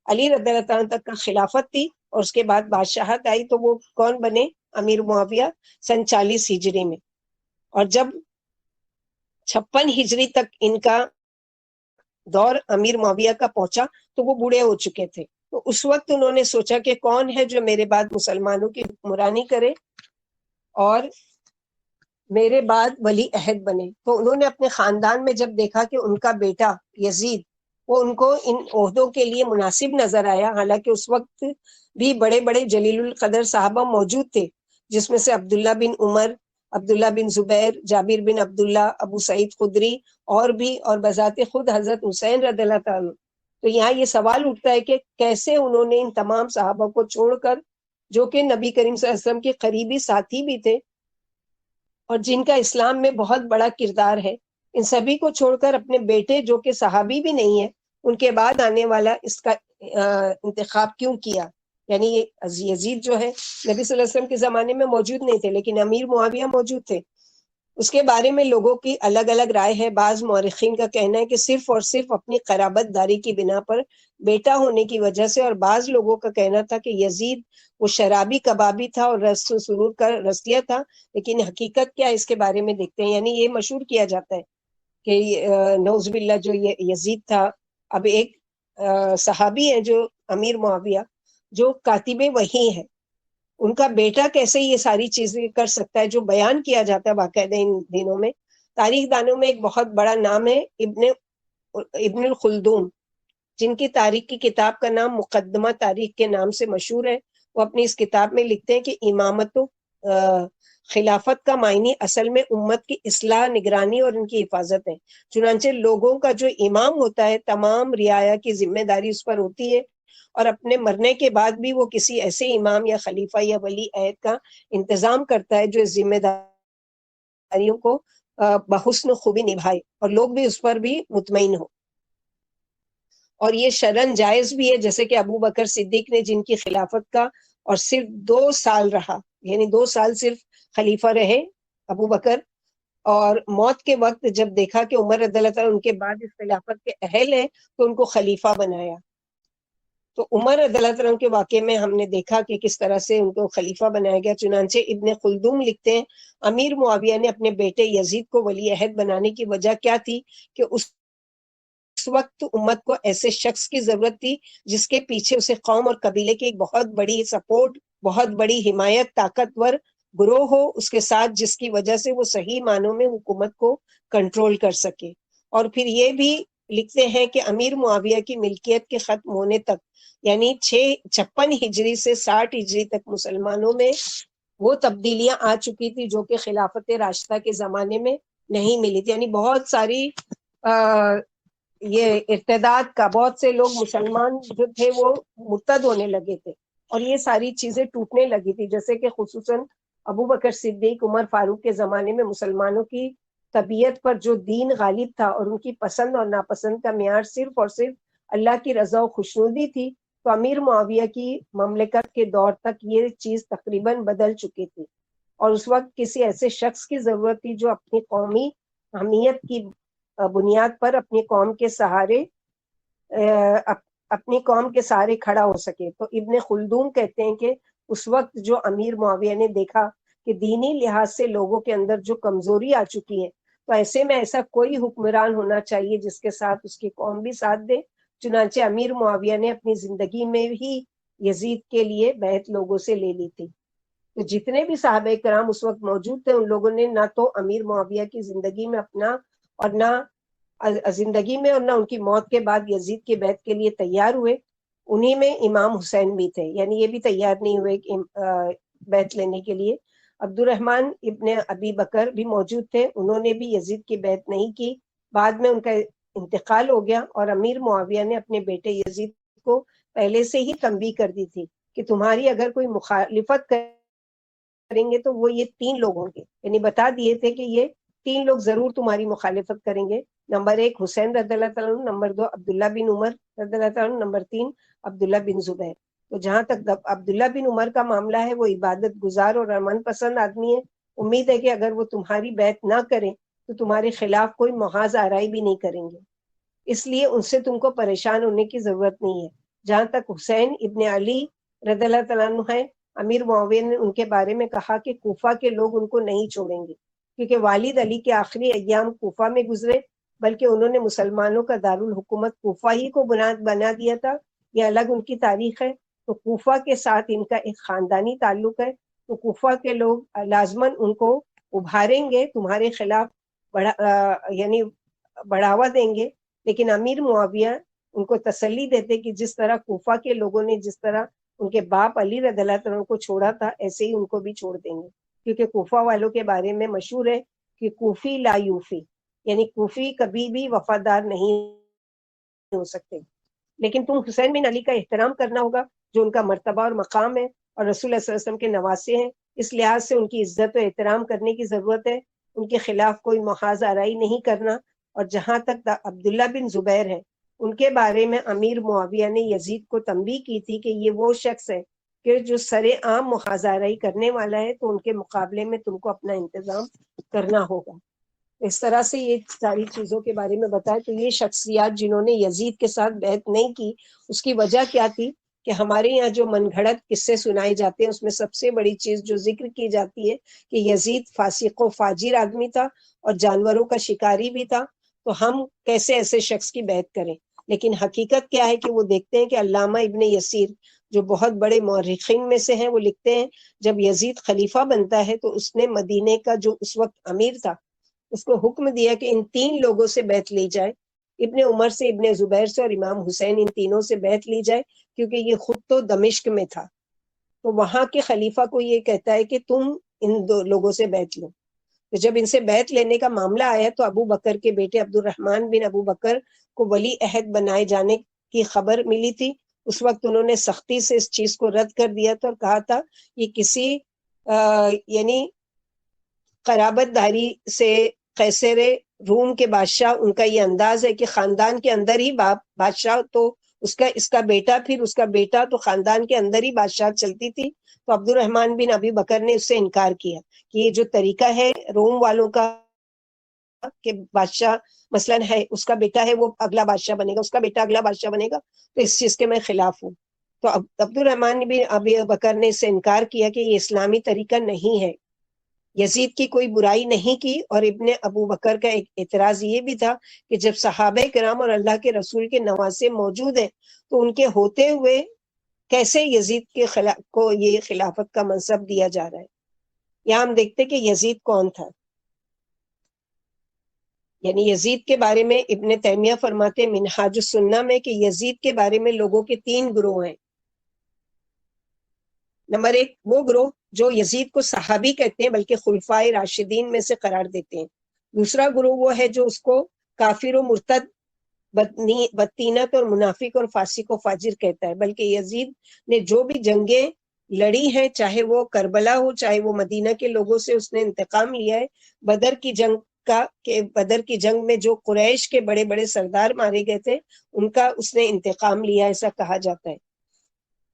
علی رضی اللہ عنہ تک کا خلافت تھی اور اس کے بعد بادشاہت آئی تو وہ کون بنے؟ امیر معاویہ سن 40 ہجری میں. اور جب 56 ہجری تک ان کا دور امیر معاویہ کا پہنچا تو وہ بوڑھے ہو چکے تھے. تو اس وقت انہوں نے سوچا کہ کون ہے جو میرے بعد مسلمانوں کی حکمرانی کرے اور میرے بعد ولی عہد بنے. تو انہوں نے اپنے خاندان میں جب دیکھا کہ ان کا بیٹا یزید وہ ان کو ان عہدوں کے لیے مناسب نظر آیا، حالانکہ اس وقت بھی بڑے بڑے جلیل القدر صحابہ موجود تھے جس میں سے عبداللہ بن عمر، عبداللہ بن زبیر، جابر بن عبداللہ، ابو سعید خدری اور بھی، اور بذات خود حضرت حسین رضی اللہ تعالیٰ تو یہاں یہ سوال اٹھتا ہے کہ کیسے انہوں نے ان تمام صحابہ کو چھوڑ کر، جو کہ نبی کریم صلی اللہ علیہ وسلم کے قریبی ساتھی بھی تھے اور جن کا اسلام میں بہت بڑا کردار ہے، ان سبھی کو چھوڑ کر اپنے بیٹے جو کہ صحابی بھی نہیں ہے، ان کے بعد آنے والا اس کا انتخاب کیوں کیا؟ یعنی یزید جو ہے نبی صلی اللہ علیہ وسلم کے زمانے میں موجود نہیں تھے، لیکن امیر معاویہ موجود تھے. اس کے بارے میں لوگوں کی الگ الگ رائے ہے. بعض مورخین کا کہنا ہے کہ صرف اور صرف اپنی قرابت داری کی بنا پر، بیٹا ہونے کی وجہ سے، اور بعض لوگوں کا کہنا تھا کہ یزید وہ شرابی کبابی تھا اور رس سرور کا رسیہ تھا. لیکن حقیقت کیا اس کے بارے میں دیکھتے ہیں. یعنی یہ مشہور کیا جاتا ہے کہ نعوذ باللہ جو یزید تھا، اب ایک صحابی ہے جو امیر معاویہ، جو کاتب وحی ہے، ان کا بیٹا کیسے یہ ساری چیزیں کر سکتا ہے جو بیان کیا جاتا ہے باقاعدہ ان دنوں میں. تاریخ دانوں میں ایک بہت بڑا نام ہے ابن الخلدون، جن کی تاریخ کی کتاب کا نام مقدمہ تاریخ کے نام سے مشہور ہے. وہ اپنی اس کتاب میں لکھتے ہیں کہ امامت و خلافت کا معنی اصل میں امت کی اصلاح، نگرانی اور ان کی حفاظت ہے. چنانچہ لوگوں کا جو امام ہوتا ہے، تمام رعایا کی ذمہ داری اس پر ہوتی ہے، اور اپنے مرنے کے بعد بھی وہ کسی ایسے امام یا خلیفہ یا ولی عہد کا انتظام کرتا ہے جو اس ذمہ داریوں کو بحسن خوبی نبھائے اور لوگ بھی اس پر بھی مطمئن ہو. اور یہ شرعن جائز بھی ہے، جیسے کہ ابو بکر صدیق نے، جن کی خلافت کا اور صرف 2 سال رہا، یعنی 2 سال صرف خلیفہ رہے ابو بکر، اور موت کے وقت جب دیکھا کہ عمر رضی اللہ تعالیٰ ان کے بعد اس خلافت کے اہل ہیں تو ان کو خلیفہ بنایا. تو عمر رضی اللہ تعالیٰ کے واقعے میں ہم نے دیکھا کہ کس طرح سے ان کو خلیفہ بنایا گیا. چنانچہ ابن خلدون لکھتے ہیں امیر معاویہ نے اپنے بیٹے یزید کو ولی عہد بنانے کی وجہ کیا تھی کہ اس وقت امت کو ایسے شخص کی ضرورت تھی جس کے پیچھے اسے قوم اور قبیلے کی ایک بہت بڑی سپورٹ، بہت بڑی حمایت، طاقتور گروہ ہو اس کے ساتھ، جس کی وجہ سے وہ صحیح معنوں میں حکومت کو کنٹرول کر سکے. اور پھر یہ بھی لکھتے ہیں کہ امیر معاویہ کی ملکیت کے ختم ہونے تک، یعنی 56 ہجری سے 60 ہجری تک مسلمانوں میں وہ تبدیلیاں آ چکی تھی جو کہ خلافت راشدہ کے زمانے میں نہیں ملی تھی. یعنی بہت ساری یہ ارتداد کا، بہت سے لوگ مسلمان جو تھے وہ مرتد ہونے لگے تھے اور یہ ساری چیزیں ٹوٹنے لگی تھی. جیسے کہ خصوصاً ابو بکر صدیق، عمر فاروق کے زمانے میں مسلمانوں کی طبیعت پر جو دین غالب تھا اور ان کی پسند اور ناپسند کا معیار صرف اور صرف اللہ کی رضا و خوشنودی تھی، تو امیر معاویہ کی مملکت کے دور تک یہ چیز تقریباً بدل چکی تھی. اور اس وقت کسی ایسے شخص کی ضرورت تھی جو اپنی قومی حمیت کی بنیاد پر اپنی قوم کے سہارے کھڑا ہو سکے. تو ابن خلدون کہتے ہیں کہ اس وقت جو امیر معاویہ نے دیکھا کہ دینی لحاظ سے لوگوں کے اندر جو کمزوری آ چکی ہے، تو ایسے میں ایسا کوئی حکمران ہونا چاہیے جس کے ساتھ اس کی قوم بھی ساتھ دے. چنانچہ امیر معاویہ نے اپنی زندگی میں ہی یزید کے لیے بیعت لوگوں سے لے لی تھی. تو جتنے بھی صحابہ کرام اس وقت موجود تھے، ان لوگوں نے نہ تو امیر معاویہ کی زندگی میں اپنا، اور نہ زندگی میں اور نہ ان کی موت کے بعد یزید کے بیعت کے لیے تیار ہوئے. انہی میں امام حسین بھی تھے، یعنی یہ بھی تیار نہیں ہوئے بیعت لینے کے لیے. عبد الرحمن ابن ابی بکر بھی موجود تھے، انہوں نے بھی یزید کی بیعت نہیں کی. بعد میں ان کا انتقال ہو گیا اور امیر معاویہ نے اپنے بیٹے یزید کو پہلے سے ہی تنبیہ کر دی تھی کہ تمہاری اگر کوئی مخالفت کریں گے تو وہ یہ 3 لوگ ہوں گے. یعنی بتا دیے تھے کہ یہ 3 لوگ ضرور تمہاری مخالفت کریں گے. نمبر 1 حسین رضی اللہ تعالیٰ عنہ، نمبر 2 عبداللہ بن عمر رضی اللہ تعالیٰ عنہ، نمبر 3 عبداللہ بن زبیر. تو جہاں تک عبداللہ بن عمر کا معاملہ ہے، وہ عبادت گزار اور امن پسند آدمی ہے. امید ہے کہ اگر وہ تمہاری بیعت نہ کریں تو تمہارے خلاف کوئی محاذ آرائی بھی نہیں کریں گے، اس لیے ان سے تم کو پریشان ہونے کی ضرورت نہیں ہے. جہاں تک حسین ابن علی رضی اللہ تعالیٰ عنہ ہے، امیر معاویہ نے ان کے بارے میں کہا کہ کوفہ کے لوگ ان کو نہیں چھوڑیں گے، کیونکہ والد علی کے آخری ایام کوفہ میں گزرے، بلکہ انہوں نے مسلمانوں کا دارالحکومت کوفہ ہی کو بنا دیا تھا. یہ الگ ان کی تاریخ ہے. تو کوفہ کے ساتھ ان کا ایک خاندانی تعلق ہے، تو کوفہ کے لوگ لازماً ان کو ابھاریں گے، تمہارے خلاف یعنی بڑھاوا دیں گے. لیکن امیر معاویہ ان کو تسلی دیتے کہ جس طرح کوفہ کے لوگوں نے جس طرح ان کے باپ علی رضی اللہ عنہ کو چھوڑا تھا، ایسے ہی ان کو بھی چھوڑ دیں گے. کیونکہ کوفہ والوں کے بارے میں مشہور ہے کہ کوفی لا یوفی، یعنی کوفی کبھی بھی وفادار نہیں ہو سکتے. لیکن تم حسین بن علی کا احترام کرنا ہوگا جو ان کا مرتبہ اور مقام ہے اور رسول اللہ صلی اللہ علیہ وسلم کے نواسے ہیں، اس لحاظ سے ان کی عزت و احترام کرنے کی ضرورت ہے، ان کے خلاف کوئی محاذ آرائی نہیں کرنا۔ اور جہاں تک عبداللہ بن زبیر ہے، ان کے بارے میں امیر معاویہ نے یزید کو تنبیہ کی تھی کہ یہ وہ شخص ہے کہ جو سر عام محاذ آرائی کرنے والا ہے، تو ان کے مقابلے میں تم کو اپنا انتظام کرنا ہوگا۔ اس طرح سے یہ ساری چیزوں کے بارے میں بتایا۔ تو یہ شخصیات جنہوں نے یزید کے ساتھ بیعت نہیں کی، اس کی وجہ کیا تھی کہ ہمارے یہاں جو من گھڑت قصے سنائے جاتے ہیں، اس میں سب سے بڑی چیز جو ذکر کی جاتی ہے کہ یزید فاسق و فاجر آدمی تھا اور جانوروں کا شکاری بھی تھا، تو ہم کیسے ایسے شخص کی بیعت کریں۔ لیکن حقیقت کیا ہے کہ وہ دیکھتے ہیں کہ علامہ ابن یسیر جو بہت بڑے مورخین میں سے ہیں، وہ لکھتے ہیں جب یزید خلیفہ بنتا ہے تو اس نے مدینے کا جو اس وقت امیر تھا اس کو حکم دیا کہ ان 3 لوگوں سے بیعت لی جائے، ابن عمر سے، ابن زبیر سے اور امام حسین، ان تینوں سے بیعت لی جائے، کیونکہ یہ خود تو دمشق میں تھا۔ تو وہاں کے خلیفہ کو یہ کہتا ہے کہ تم ان 2 لوگوں سے بیعت لو۔ تو جب ان سے بیعت لینے کا معاملہ آیا تو ابو بکر کے بیٹے عبد الرحمن بن ابو بکر کو ولی عہد بنائے جانے کی خبر ملی تھی۔ اس وقت انہوں نے سختی سے اس چیز کو رد کر دیا تھا اور کہا تھا یہ کسی یعنی قرابت داری سے قیصر روم کے بادشاہ، ان کا یہ انداز ہے کہ خاندان کے اندر ہی بادشاہ، تو اس کا بیٹا، پھر اس کا بیٹا، تو خاندان کے اندر ہی بادشاہ چلتی تھی۔ تو عبد الرحمن بن ابی بکر نے اس سے انکار کیا کہ یہ جو طریقہ ہے روم والوں کا کہ بادشاہ مثلا ہے، اس کا بیٹا ہے وہ اگلا بادشاہ بنے گا، اس کا بیٹا اگلا بادشاہ بنے گا، تو اس چیز کے میں خلاف ہوں۔ تو عبد الرحمن بن ابی بکر نے اس سے انکار کیا کہ یہ اسلامی طریقہ نہیں ہے۔ یزید کی کوئی برائی نہیں کی، اور ابن ابو بکر کا ایک اعتراض یہ بھی تھا کہ جب صحابہ کرام اور اللہ کے رسول کے نواسے موجود ہیں تو ان کے ہوتے ہوئے کیسے یزید کے کو یہ خلافت کا منصب دیا جا رہا ہے۔ یہاں ہم دیکھتے کہ یزید کون تھا۔ یعنی یزید کے بارے میں ابن تیمیہ فرماتے منہاج السنہ میں کہ یزید کے بارے میں لوگوں کے 3 گروہ ہیں۔ نمبر 1 وہ گروہ جو یزید کو صحابی کہتے ہیں بلکہ خلفائے راشدین میں سے قرار دیتے ہیں۔ دوسرا گروہ وہ ہے جو اس کو کافر و مرتد، بدتینت اور منافق اور فاسق و فاجر کہتا ہے۔ بلکہ یزید نے جو بھی جنگیں لڑی ہیں، چاہے وہ کربلا ہو، چاہے وہ مدینہ کے لوگوں سے اس نے انتقام لیا ہے، بدر کی جنگ کا، کہ بدر کی جنگ میں جو قریش کے بڑے بڑے سردار مارے گئے تھے ان کا اس نے انتقام لیا، ایسا کہا جاتا ہے۔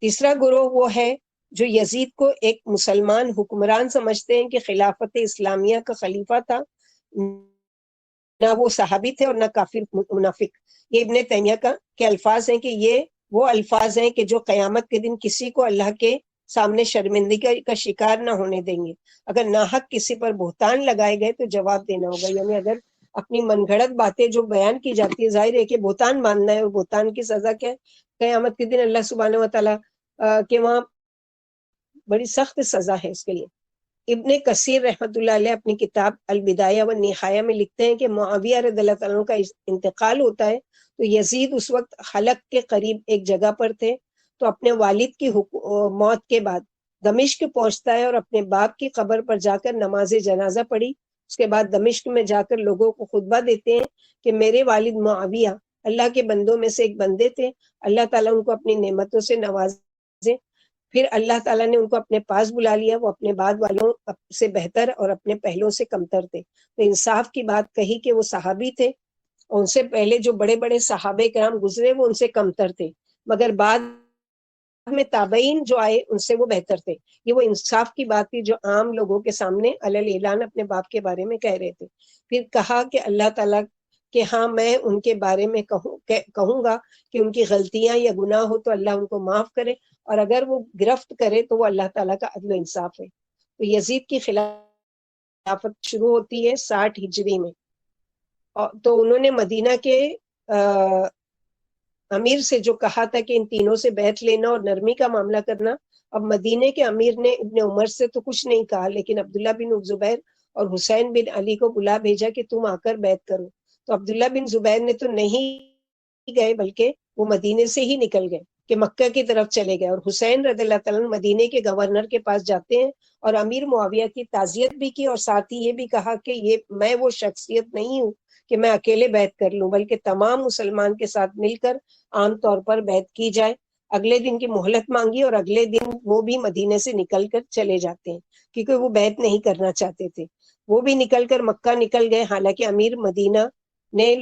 تیسرا گروہ وہ ہے جو یزید کو ایک مسلمان حکمران سمجھتے ہیں کہ خلافت اسلامیہ کا خلیفہ تھا، نہ وہ صحابی تھے اور نہ کافر منافق۔ یہ ابن تیمیہ کے الفاظ ہیں کہ یہ وہ الفاظ ہیں کہ جو قیامت کے دن کسی کو اللہ کے سامنے شرمندگی کا شکار نہ ہونے دیں گے۔ اگر ناحق کسی پر بہتان لگائے گئے تو جواب دینا ہوگا۔ یعنی اگر اپنی من گھڑت باتیں جو بیان کی جاتی ہے، ظاہر ہے کہ بہتان ماننا ہے، اور بہتان کی سزا کیا ہے؟ قیامت کے دن اللہ سبحانہ و تعالیٰ کے وہاں بڑی سخت سزا ہے اس کے لیے۔ ابن کثیر رحمۃ اللہ علیہ اپنی کتاب البدایہ و نہایہ میں لکھتے ہیں کہ معاویہ رضی اللہ تعالیٰ کا انتقال ہوتا ہے تو یزید اس وقت حلق کے قریب ایک جگہ پر تھے، تو اپنے والد کی موت کے بعد دمشق پہنچتا ہے اور اپنے باپ کی قبر پر جا کر نماز جنازہ پڑھی۔ اس کے بعد دمشق میں جا کر لوگوں کو خطبہ دیتے ہیں کہ میرے والد معاویہ اللہ کے بندوں میں سے ایک بندے تھے، اللہ تعالیٰ ان کو اپنی نعمتوں سے نوازے۔ پھر اللہ تعالیٰ نے ان کو اپنے پاس بلا لیا، وہ اپنے بعد والوں سے بہتر اور اپنے پہلوں سے کمتر تھے۔ تو انصاف کی بات کہی کہ وہ صحابی تھے، اور ان سے پہلے جو بڑے بڑے صحابہ کرام گزرے وہ ان سے کمتر تھے، مگر بعد میں تابعین جو آئے ان سے وہ بہتر تھے۔ یہ وہ انصاف کی بات تھی جو عام لوگوں کے سامنے علی اعلان اپنے باپ کے بارے میں کہہ رہے تھے۔ پھر کہا کہ اللہ تعالیٰ کہ ہاں میں ان کے بارے میں کہوں گا کہ ان کی غلطیاں یا گناہ ہو تو اللہ ان کو معاف کرے، اور اگر وہ گرفت کرے تو وہ اللہ تعالیٰ کا عدل و انصاف ہے۔ تو یزید کی خلافت شروع ہوتی ہے 60 ہجری میں، تو انہوں نے مدینہ کے امیر سے جو کہا تھا کہ ان تینوں سے بیعت لینا اور نرمی کا معاملہ کرنا، اب مدینے کے امیر نے ابن عمر سے تو کچھ نہیں کہا، لیکن عبداللہ بن زبیر اور حسین بن علی کو بلا بھیجا کہ تم آ کر بیعت کرو۔ تو عبداللہ بن زبیر نے تو نہیں گئے، بلکہ وہ مدینے سے ہی نکل گئے کہ مکہ کی طرف چلے گئے، اور حسین رضی اللہ تعالیٰ مدینے کے گورنر کے پاس جاتے ہیں اور امیر معاویہ کی تعزیت بھی کی، اور ساتھ ہی یہ بھی کہا کہ میں وہ شخصیت نہیں ہوں کہ میں اکیلے بیعت کر لوں، بلکہ تمام مسلمان کے ساتھ مل کر عام طور پر بیعت کی جائے۔ اگلے دن کی مہلت مانگی اور اگلے دن وہ بھی مدینے سے نکل کر چلے جاتے ہیں، کیونکہ وہ بیعت نہیں کرنا چاہتے تھے۔ وہ بھی نکل کر مکہ نکل گئے، حالانکہ امیر مدینہ نے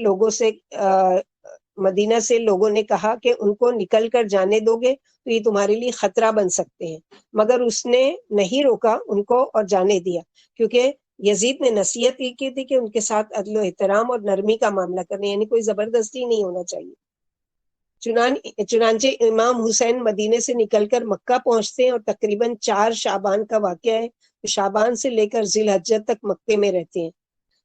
مدینہ سے لوگوں نے کہا کہ ان کو نکل کر جانے دو گے تو یہ تمہارے لیے خطرہ بن سکتے ہیں، مگر اس نے نہیں روکا ان کو اور جانے دیا، کیونکہ یزید نے نصیحت کی تھی کہ ان کے ساتھ عدل و احترام اور نرمی کا معاملہ کرنے، یعنی کوئی زبردستی نہیں ہونا چاہیے۔ چنانچہ امام حسین مدینے سے نکل کر مکہ پہنچتے ہیں اور تقریباً 4 شعبان کا واقعہ ہے، شعبان سے لے کر ذی الحجہ تک مکے میں رہتے ہیں۔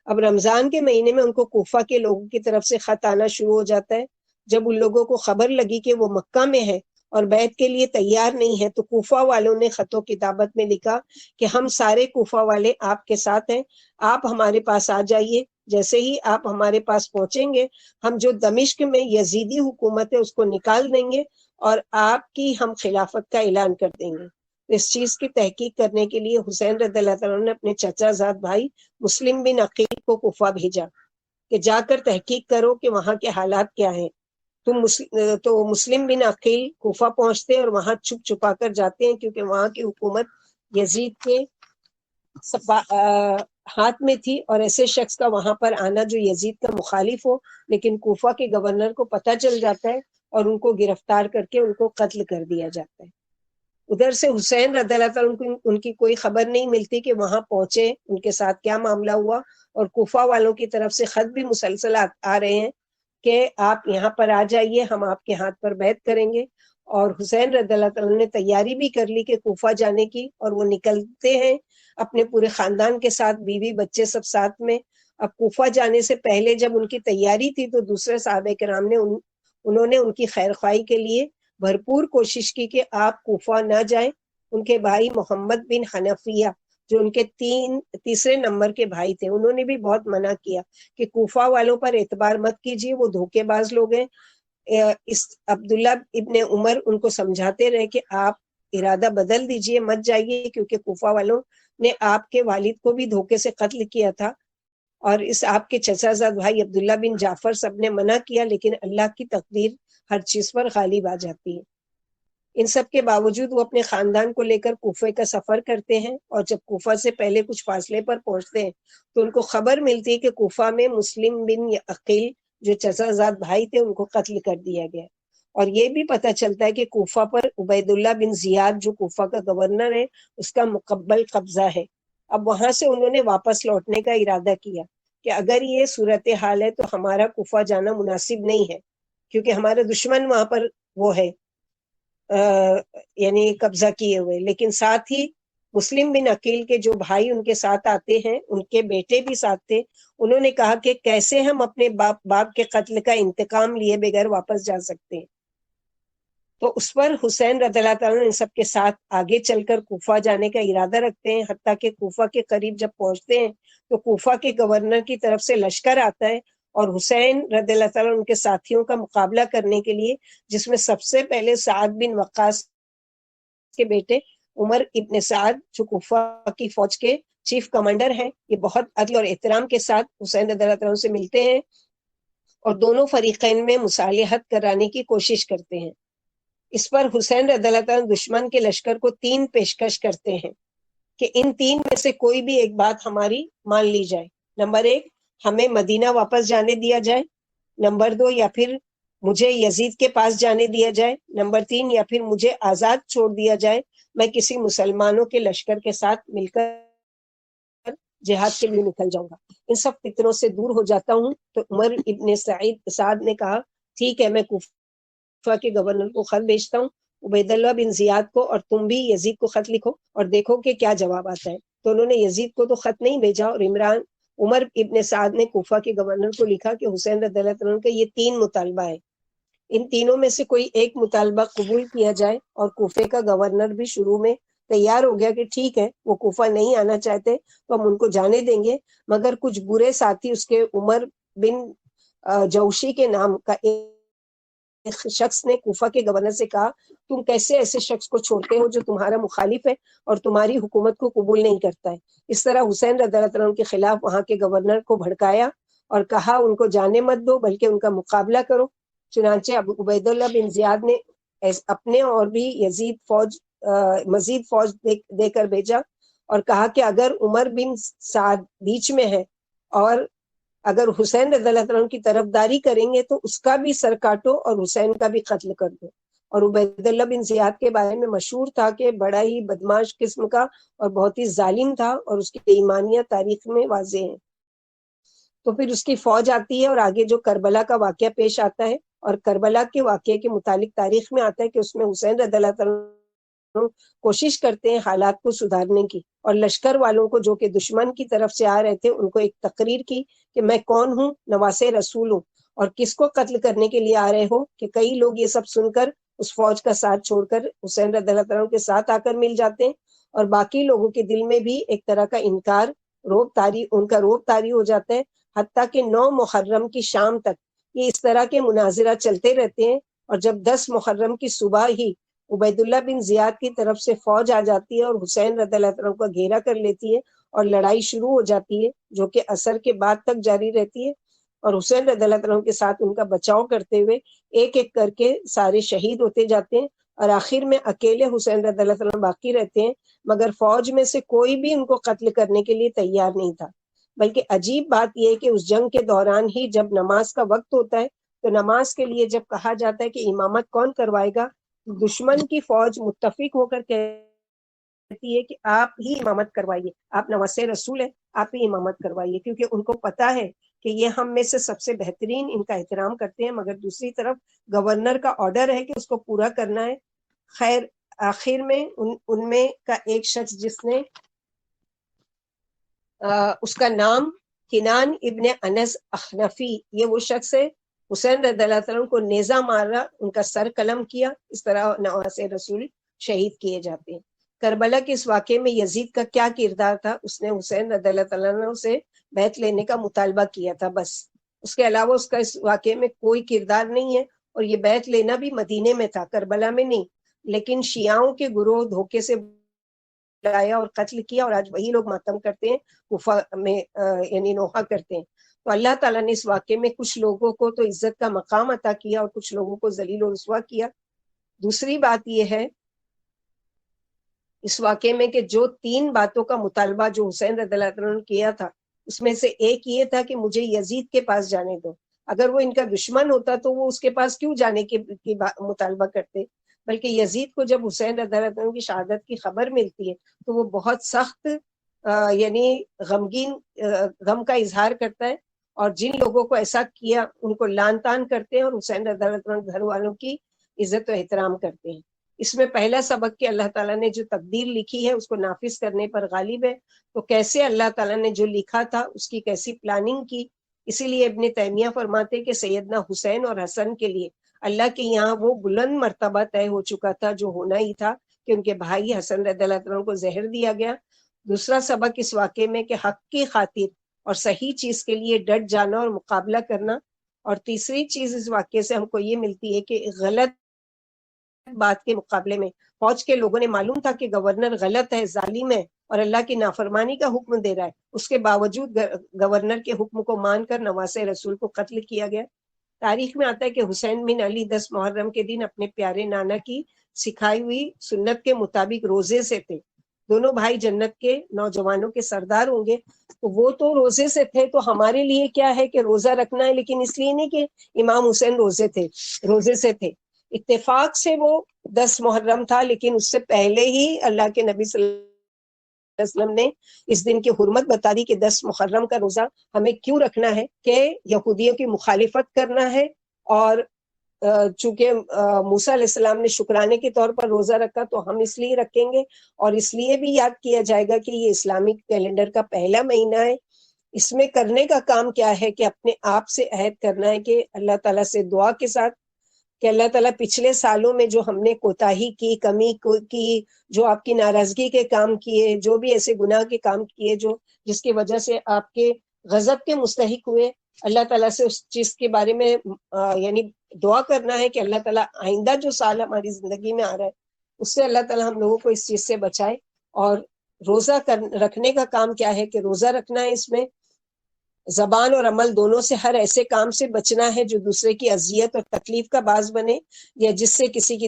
اب رمضان کے مہینے میں ان کو کوفہ کے لوگوں کی طرف سے خط آنا شروع ہو جاتا ہے۔ جب ان لوگوں کو خبر لگی کہ وہ مکہ میں ہے اور بیعت کے لیے تیار نہیں ہے، تو کوفہ والوں نے خط و کتابت میں لکھا کہ ہم سارے کوفہ والے آپ کے ساتھ ہیں، آپ ہمارے پاس آ جائیے۔ جیسے ہی آپ ہمارے پاس پہنچیں گے، ہم جو دمشق میں یزیدی حکومت ہے اس کو نکال دیں گے اور آپ کی ہم خلافت کا اعلان کر دیں گے۔ اس چیز کی تحقیق کرنے کے لیے حسین رضی اللہ تعالیٰ نے اپنے چچا زاد بھائی مسلم بن عقیل کو کوفہ بھیجا کہ جا کر تحقیق کرو کہ وہاں کے حالات کیا ہیں۔ تو مسلم بن عقیل کوفہ پہنچتے اور وہاں چھپ چھپا کر جاتے ہیں، کیونکہ وہاں کی حکومت یزید کے ہاتھ میں تھی، اور ایسے شخص کا وہاں پر آنا جو یزید کا مخالف ہو لیکن کوفہ کے گورنر کو پتہ چل جاتا ہے اور ان کو گرفتار کر کے ان کو قتل کر دیا جاتا ہے۔ ادھر سے حسین رضی اللہ تعالیٰ ان کی کوئی خبر نہیں ملتی کہ وہاں پہنچے، ان کے ساتھ کیا معاملہ ہوا، اور کوفہ والوں کی طرف سے خط بھی مسلسل آ رہے ہیں کہ آپ یہاں پر آ جائیے، ہم آپ کے ہاتھ پر بیعت کریں گے۔ اور حسین رضی اللہ تعالیٰ نے تیاری بھی کر لی کہ کوفہ جانے کی، اور وہ نکلتے ہیں اپنے پورے خاندان کے ساتھ، بیوی بچے سب ساتھ میں۔ اب کوفہ جانے سے پہلے جب ان کی تیاری تھی تو دوسرے صحابہ کرام نے انہوں نے ان کی خیر خواہی کے لیے بھرپور کوشش کی کہ آپ کوفہ نہ جائیں۔ ان کے بھائی محمد بن حنفیہ جو ان کے تیسرے نمبر کے بھائی تھے، انہوں نے بھی بہت منع کیا کہ کوفہ والوں پر اعتبار مت کیجیے، وہ دھوکے باز لوگ ہیں۔ عبداللہ ابن عمر ان کو سمجھاتے رہے کہ آپ ارادہ بدل دیجئے، مت جائیے، کیونکہ کوفہ والوں نے آپ کے والد کو بھی دھوکے سے قتل کیا تھا، اور اس آپ کے چچا زاد بھائی عبداللہ بن جعفر سب نے منع کیا، لیکن اللہ کی تقدیر ہر چیز پر غالب آ جاتی ہے۔ ان سب کے باوجود وہ اپنے خاندان کو لے کر کوفے کا سفر کرتے ہیں، اور جب کوفہ سے پہلے کچھ فاصلے پر پہنچتے ہیں تو ان کو خبر ملتی ہے کہ کوفہ میں مسلم بن عقیل جو چچا زاد بھائی تھے ان کو قتل کر دیا گیا، اور یہ بھی پتہ چلتا ہے کہ کوفہ پر عبید اللہ بن زیاد جو کوفہ کا گورنر ہے اس کا مکمل قبضہ ہے۔ اب وہاں سے انہوں نے واپس لوٹنے کا ارادہ کیا کہ اگر یہ صورتحال ہے تو ہمارا کوفہ جانا مناسب نہیں ہے، کیونکہ ہمارا دشمن وہاں پر وہ ہے یعنی قبضہ کیے ہوئے۔ لیکن ساتھ ہی مسلم بن عقیل کے جو بھائی ان کے ساتھ آتے ہیں، ان کے بیٹے بھی ساتھ تھے، انہوں نے کہا کہ کیسے ہم اپنے باپ کے قتل کا انتقام لیے بغیر واپس جا سکتے ہیں۔ تو اس پر حسین رضی اللہ تعالیٰ ان سب کے ساتھ آگے چل کر کوفہ جانے کا ارادہ رکھتے ہیں، حتیٰ کہ کوفہ کے قریب جب پہنچتے ہیں تو کوفہ کے گورنر کی طرف سے لشکر آتا ہے، اور حسین رضی اللہ تعالیٰ ان کے ساتھیوں کا مقابلہ کرنے کے لیے، جس میں سب سے پہلے سعد بن وقاص کے بیٹے عمر ابن سعد جو کوفہ کی فوج کے چیف کمانڈر ہیں، یہ بہت عدل اور احترام کے ساتھ حسین رضی اللہ تعالیٰ سے ملتے ہیں اور دونوں فریقین میں مصالحت کرانے کی کوشش کرتے ہیں۔ اس پر حسین رضی اللہ تعالیٰ دشمن کے لشکر کو 3 پیشکش کرتے ہیں کہ ان 3 میں سے کوئی بھی ایک بات ہماری مان لی جائے۔ نمبر 1، ہمیں مدینہ واپس جانے دیا جائے۔ نمبر 2، یا پھر مجھے یزید کے پاس جانے دیا جائے۔ نمبر 3، یا پھر مجھے آزاد چھوڑ دیا جائے، میں کسی مسلمانوں کے لشکر کے ساتھ مل کر جہاد کے لیے نکل جاؤں گا، ان سب فتنوں سے دور ہو جاتا ہوں۔ تو عمر ابن سعد نے کہا ٹھیک ہے، میں کوفہ کے گورنر کو خط بھیجتا ہوں، عبید اللہ بن زیاد کو، اور تم بھی یزید کو خط لکھو اور دیکھو کہ کیا جواب آتا ہے۔ تو انہوں نے یزید کو تو خط نہیں بھیجا، اور عمر ابن سعد نے کوفہ کے گورنر کو لکھا کہ حسین رضی اللہ تعالیٰ کا یہ 3 مطالبہ ہے، ان تینوں میں سے کوئی ایک مطالبہ قبول کیا جائے۔ اور کوفے کا گورنر بھی شروع میں تیار ہو گیا کہ ٹھیک ہے، وہ کوفہ نہیں آنا چاہتے تو ہم ان کو جانے دیں گے، مگر کچھ برے ساتھی اس کے عمر بن جوشی کے نام کا ایک شخص نے کوفہ کے گورنر سے کہا تم کیسے ایسے شخص کو چھوڑتے ہو جو تمہارا مخالف ہے اور تمہاری حکومت کو قبول نہیں کرتا ہے۔ اس طرح حسین رضی اللہ عنہ کے خلاف وہاں کے گورنر کو بھڑکایا، اور کہا ان کو جانے مت دو بلکہ ان کا مقابلہ کرو۔ چنانچہ ابو عبیداللہ بن زیاد نے اپنے اور بھی مزید فوج دے کر بھیجا اور کہا کہ اگر عمر بن سعد بیچ میں ہے اور اگر حسین رضی اللہ عنہ کی طرفداری کریں گے تو اس کا بھی سر کاٹو اور حسین کا بھی قتل کر دو۔ اور عبیداللہ بن زیاد کے بارے میں مشہور تھا کہ بڑا ہی بدماش قسم کا اور بہت ہی ظالم تھا، اور اس کی ایمانیہ تاریخ میں واضح ہیں۔ تو پھر اس کی فوج آتی ہے اور آگے جو کربلا کا واقعہ پیش آتا ہے، اور کربلا کے واقعے کے متعلق تاریخ میں آتا ہے کہ اس میں حسین رضی اللہ عنہ کوشش کرتے ہیں حالات کو سدھارنے کی، اور لشکر والوں کو جو کہ دشمن کی طرف سے آ رہے تھے ان کو ایک تقریر کی کہ میں کون ہوں، نواسے رسول ہوں، اور کس کو قتل کرنے کے لیے آ رہے ہو، کہ کئی لوگ یہ سب سن کر اس فوج کا ساتھ چھوڑ کر حسین رضی اللہ عنہ کے ساتھ آ کر مل جاتے ہیں، اور باقی لوگوں کے دل میں بھی ایک طرح کا انکار، ان کا روب طاری ہو جاتا ہے، حتیٰ کہ 9 محرم کی شام تک یہ اس طرح کے مناظرہ چلتے رہتے ہیں۔ اور جب 10 محرم کی صبح ہی عبیداللہ بن زیاد کی طرف سے فوج آ جاتی ہے اور حسین رضی اللہ عنہ کا گھیرا کر لیتی ہے اور لڑائی شروع ہو جاتی ہے، جو کہ عصر کے بعد تک جاری رہتی ہے، اور حسین رضی اللہ عنہ کے ساتھ ان کا بچاؤ کرتے ہوئے ایک ایک کر کے سارے شہید ہوتے جاتے ہیں، اور آخر میں اکیلے حسین رضی اللہ عنہ باقی رہتے ہیں، مگر فوج میں سے کوئی بھی ان کو قتل کرنے کے لیے تیار نہیں تھا۔ بلکہ عجیب بات یہ ہے کہ اس جنگ کے دوران ہی جب نماز کا وقت ہوتا ہے تو نماز کے لیے جب کہا جاتا ہے کہ امامت کون کروائے گا، دشمن کی فوج متفق ہو کر کہتی ہے کہ آپ ہی امامت کروائیے، آپ نواسے رسول ہیں، آپ ہی امامت کروائیے، کیونکہ ان کو پتا ہے کہ یہ ہم میں سے سب سے بہترین ان کا احترام کرتے ہیں، مگر دوسری طرف گورنر کا آرڈر ہے کہ اس کو پورا کرنا ہے۔ خیر آخر میں ان میں کا ایک شخص جس نے اس کا نام کنان ابن انس اخنفی، یہ وہ شخص ہے، حسین رضی اللہ عنہ کو نیزہ مارا، ان کا سر قلم کیا، اس طرح نواسے رسول شہید کیے جاتے ہیں۔ کربلا کے اس واقعے میں یزید کا کیا کردار تھا؟ اس نے حسین رضی اللہ عنہ سے بیعت لینے کا مطالبہ کیا تھا، بس اس کے علاوہ اس کا اس واقعے میں کوئی کردار نہیں ہے، اور یہ بیعت لینا بھی مدینے میں تھا، کربلا میں نہیں۔ لیکن شیعوں کے گروہ دھوکے سے لایا اور قتل کیا، اور آج وہی لوگ ماتم کرتے ہیں، کوفہ میں یعنی نوحہ کرتے ہیں۔ تو اللہ تعالیٰ نے اس واقعے میں کچھ لوگوں کو تو عزت کا مقام عطا کیا اور کچھ لوگوں کو ذلیل و رسوا کیا۔ دوسری بات یہ ہے اس واقعے میں کہ جو 3 باتوں کا مطالبہ جو حسین رضی اللہ عنہ نے کیا تھا، اس میں سے ایک یہ تھا کہ مجھے یزید کے پاس جانے دو۔ اگر وہ ان کا دشمن ہوتا تو وہ اس کے پاس کیوں جانے کے مطالبہ کرتے؟ بلکہ یزید کو جب حسین رضی اللہ عنہ کی شہادت کی خبر ملتی ہے تو وہ بہت سخت یعنی غمگین غم کا اظہار کرتا ہے، اور جن لوگوں کو ایسا کیا ان کو لعن طعن کرتے ہیں، اور حسین رضی اللہ عنہ گھر والوں کی عزت و احترام کرتے ہیں۔ اس میں پہلا سبق کہ اللہ تعالیٰ نے جو تقدیر لکھی ہے اس کو نافذ کرنے پر غالب ہے، تو کیسے اللہ تعالیٰ نے جو لکھا تھا اس کی کیسی پلاننگ کی۔ اسی لیے ابن تیمیہ فرماتے کہ سیدنا حسین اور حسن کے لیے اللہ کے یہاں وہ بلند مرتبہ طے ہو چکا تھا جو ہونا ہی تھا، کہ ان کے بھائی حسن رضی اللہ عنہ کو زہر دیا گیا۔ دوسرا سبق اس واقعے میں کہ حق کی خاطر اور صحیح چیز کے لیے ڈٹ جانا اور مقابلہ کرنا۔ اور تیسری چیز اس واقعے سے ہم کو یہ ملتی ہے کہ غلط بات کے مقابلے میں فوج کے لوگوں نے معلوم تھا کہ گورنر غلط ہے، ظالم ہے اور اللہ کی نافرمانی کا حکم دے رہا ہے، اس کے باوجود گورنر کے حکم کو مان کر نواسے رسول کو قتل کیا گیا۔ تاریخ میں آتا ہے کہ حسین بن علی 10 محرم کے دن اپنے پیارے نانا کی سکھائی ہوئی سنت کے مطابق روزے سے تھے۔ دونوں بھائی جنت کے نوجوانوں کے سردار ہوں گے، تو وہ تو روزے سے تھے، تو ہمارے لیے کیا ہے کہ روزہ رکھنا ہے، لیکن اس لیے نہیں کہ امام حسین روزے سے تھے۔ اتفاق سے وہ 10 محرم تھا، لیکن اس سے پہلے ہی اللہ کے نبی صلی اللہ علیہ وسلم نے اس دن کی حرمت بتا دی کہ 10 محرم کا روزہ ہمیں کیوں رکھنا ہے، کہ یہودیوں کی مخالفت کرنا ہے، اور چونکہ موسیٰ علیہ السلام نے شکرانے کے طور پر روزہ رکھا تو ہم اس لیے رکھیں گے، اور اس لیے بھی یاد کیا جائے گا کہ یہ اسلامک کیلنڈر کا پہلا مہینہ ہے۔ اس میں کرنے کا کام کیا ہے کہ اپنے آپ سے عہد کرنا ہے کہ اللہ تعالیٰ سے دعا کے ساتھ کہ اللہ تعالیٰ پچھلے سالوں میں جو ہم نے کوتاہی کی، کمی کی، جو آپ کی ناراضگی کے کام کیے، جو بھی ایسے گناہ کے کام کیے جس کی وجہ سے آپ کے غضب کے مستحق ہوئے، اللہ تعالیٰ سے اس چیز کے بارے میں یعنی دعا کرنا ہے کہ اللہ تعالیٰ آئندہ جو سال ہماری زندگی میں آ رہا ہے اس سے اللہ تعالیٰ ہم لوگوں کو اس چیز سے بچائے۔ اور روزہ رکھنے کا کام کیا ہے کہ روزہ رکھنا ہے، اس میں زبان اور عمل دونوں سے ہر ایسے کام سے بچنا ہے جو دوسرے کی اذیت اور تکلیف کا باعث بنے یا جس سے کسی کی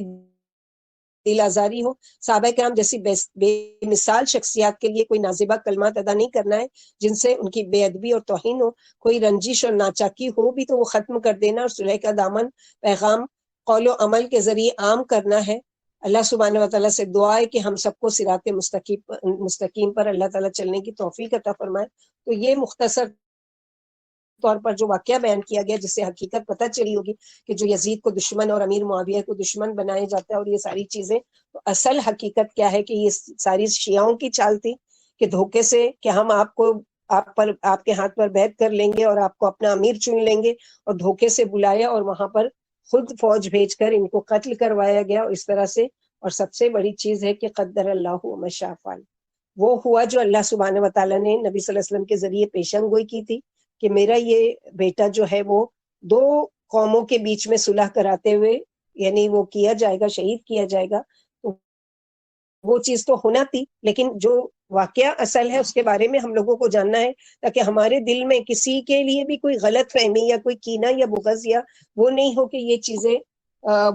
دل آزاری ہو. صحابہ کرام جیسی بے مثال شخصیات کے لیے کوئی نازیبہ کلمات ادا نہیں کرنا ہے جن سے ان کی بے ادبی اور توہین ہو. کوئی رنجش اور ناچاکی ہو بھی تو وہ ختم کر دینا اور صلح کا دامن پیغام قول و عمل کے ذریعے عام کرنا ہے. اللہ سبحانہ و تعالیٰ سے دعا ہے کہ ہم سب کو صراط مستقیم پر اللہ تعالیٰ چلنے کی توفیق عطا فرمائے. تو یہ مختصر طور پر جو واقعہ بیان کیا گیا جس سے حقیقت پتہ چلی ہوگی کہ جو یزید کو دشمن اور امیر معاویہ کو دشمن بنایا جاتا ہے اور یہ ساری چیزیں، تو اصل حقیقت کیا ہے کہ یہ ساری شیعوں کی چال تھی کہ دھوکے سے کہ ہم آپ کے ہاتھ پر بیعت کر لیں گے اور آپ کو اپنا امیر چن لیں گے، اور دھوکے سے بلایا اور وہاں پر خود فوج بھیج کر ان کو قتل کروایا گیا اور اس طرح سے. اور سب سے بڑی چیز ہے کہ قدر اللہ وما شاء فعل، وہ ہوا جو اللہ سبحانہ و تعالیٰ نے نبی صلی اللہ علیہ وسلم کے ذریعے پیشن گوئی کی تھی کہ میرا یہ بیٹا جو ہے وہ دو قوموں کے بیچ میں صلح کراتے ہوئے یعنی وہ کیا جائے گا، شہید کیا جائے گا. تو وہ چیز تو ہونا تھی، لیکن جو واقعہ اصل ہے اس کے بارے میں ہم لوگوں کو جاننا ہے تاکہ ہمارے دل میں کسی کے لیے بھی کوئی غلط فہمی یا کوئی کینہ یا بغض یا وہ نہیں ہو کہ یہ چیزیں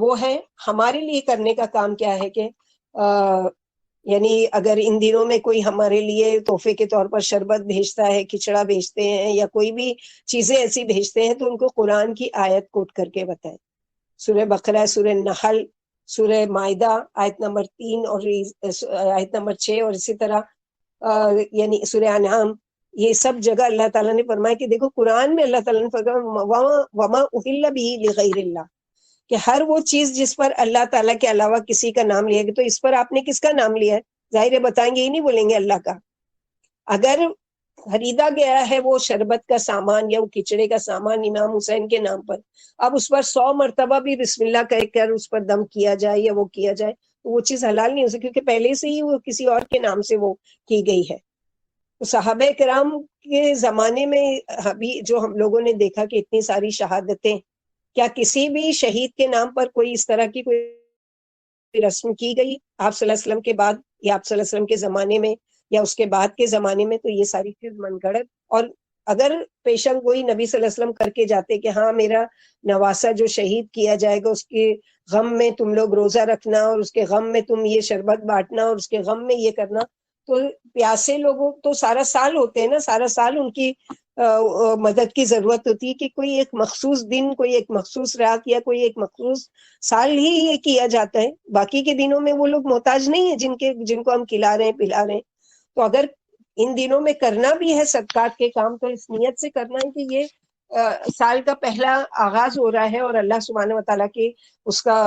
وہ ہے. ہمارے لیے کرنے کا کام کیا ہے کہ یعنی اگر ان دنوں میں کوئی ہمارے لیے تحفے کے طور پر شربت بھیجتا ہے، کھچڑا بھیجتے ہیں یا کوئی بھی چیزیں ایسی بھیجتے ہیں تو ان کو قرآن کی آیت کوٹ کر کے بتائیں. سورہ بقرہ، سورہ نحل، سورہ مائدہ آیت نمبر 3 اور آیت نمبر 6 اور اسی طرح یعنی سورہ انعام، یہ سب جگہ اللہ تعالیٰ نے فرمایا کہ دیکھو قرآن میں اللہ تعالیٰ نے فرمایا وما اہل بہ لغیر اللہ، کہ ہر وہ چیز جس پر اللہ تعالیٰ کے علاوہ کسی کا نام لیا گیا تو اس پر آپ نے کس کا نام لیا ہے؟ ظاہر ہے بتائیں گے ہی نہیں، بولیں گے اللہ کا. اگر خریدا گیا ہے وہ شربت کا سامان یا وہ کھچڑے کا سامان امام حسین کے نام پر، اب اس پر 100 مرتبہ بھی بسم اللہ کہہ کر اس پر دم کیا جائے یا وہ کیا جائے تو وہ چیز حلال نہیں ہو سکتی، کیونکہ پہلے سے ہی وہ کسی اور کے نام سے وہ کی گئی ہے. تو صحابہ کرام کے زمانے میں ابھی جو ہم لوگوں نے دیکھا کہ اتنی ساری شہادتیں، کیا کسی بھی شہید کے نام پر کوئی اس طرح کی کوئی رسم کی گئی آپ صلی اللہ علیہ وسلم کے بعد یا آپ صلی اللہ علیہ وسلم کے زمانے میں یا اس کے بعد کے زمانے میں؟ تو یہ ساری چیز من گھڑت. اور اگر پیشن گوئی نبی صلی اللہ علیہ وسلم کر کے جاتے کہ ہاں میرا نواسا جو شہید کیا جائے گا اس کے غم میں تم لوگ روزہ رکھنا اور اس کے غم میں تم یہ شربت بانٹنا اور اس کے غم میں یہ کرنا، تو پیاسے لوگوں تو سارا سال ہوتے ہیں نا، سارا سال ان کی مدد کی ضرورت ہوتی ہے کہ کوئی ایک مخصوص دن، کوئی ایک مخصوص رات یا کوئی ایک مخصوص سال ہی یہ کیا جاتا ہے. باقی کے دنوں میں وہ لوگ محتاج نہیں ہیں جن کو ہم کھلا رہے ہیں پلا رہے ہیں. تو اگر ان دنوں میں کرنا بھی ہے صدقات کے کام تو اس نیت سے کرنا ہے کہ یہ سال کا پہلا آغاز ہو رہا ہے اور اللہ سبحانہ و تعالیٰ کے اس کا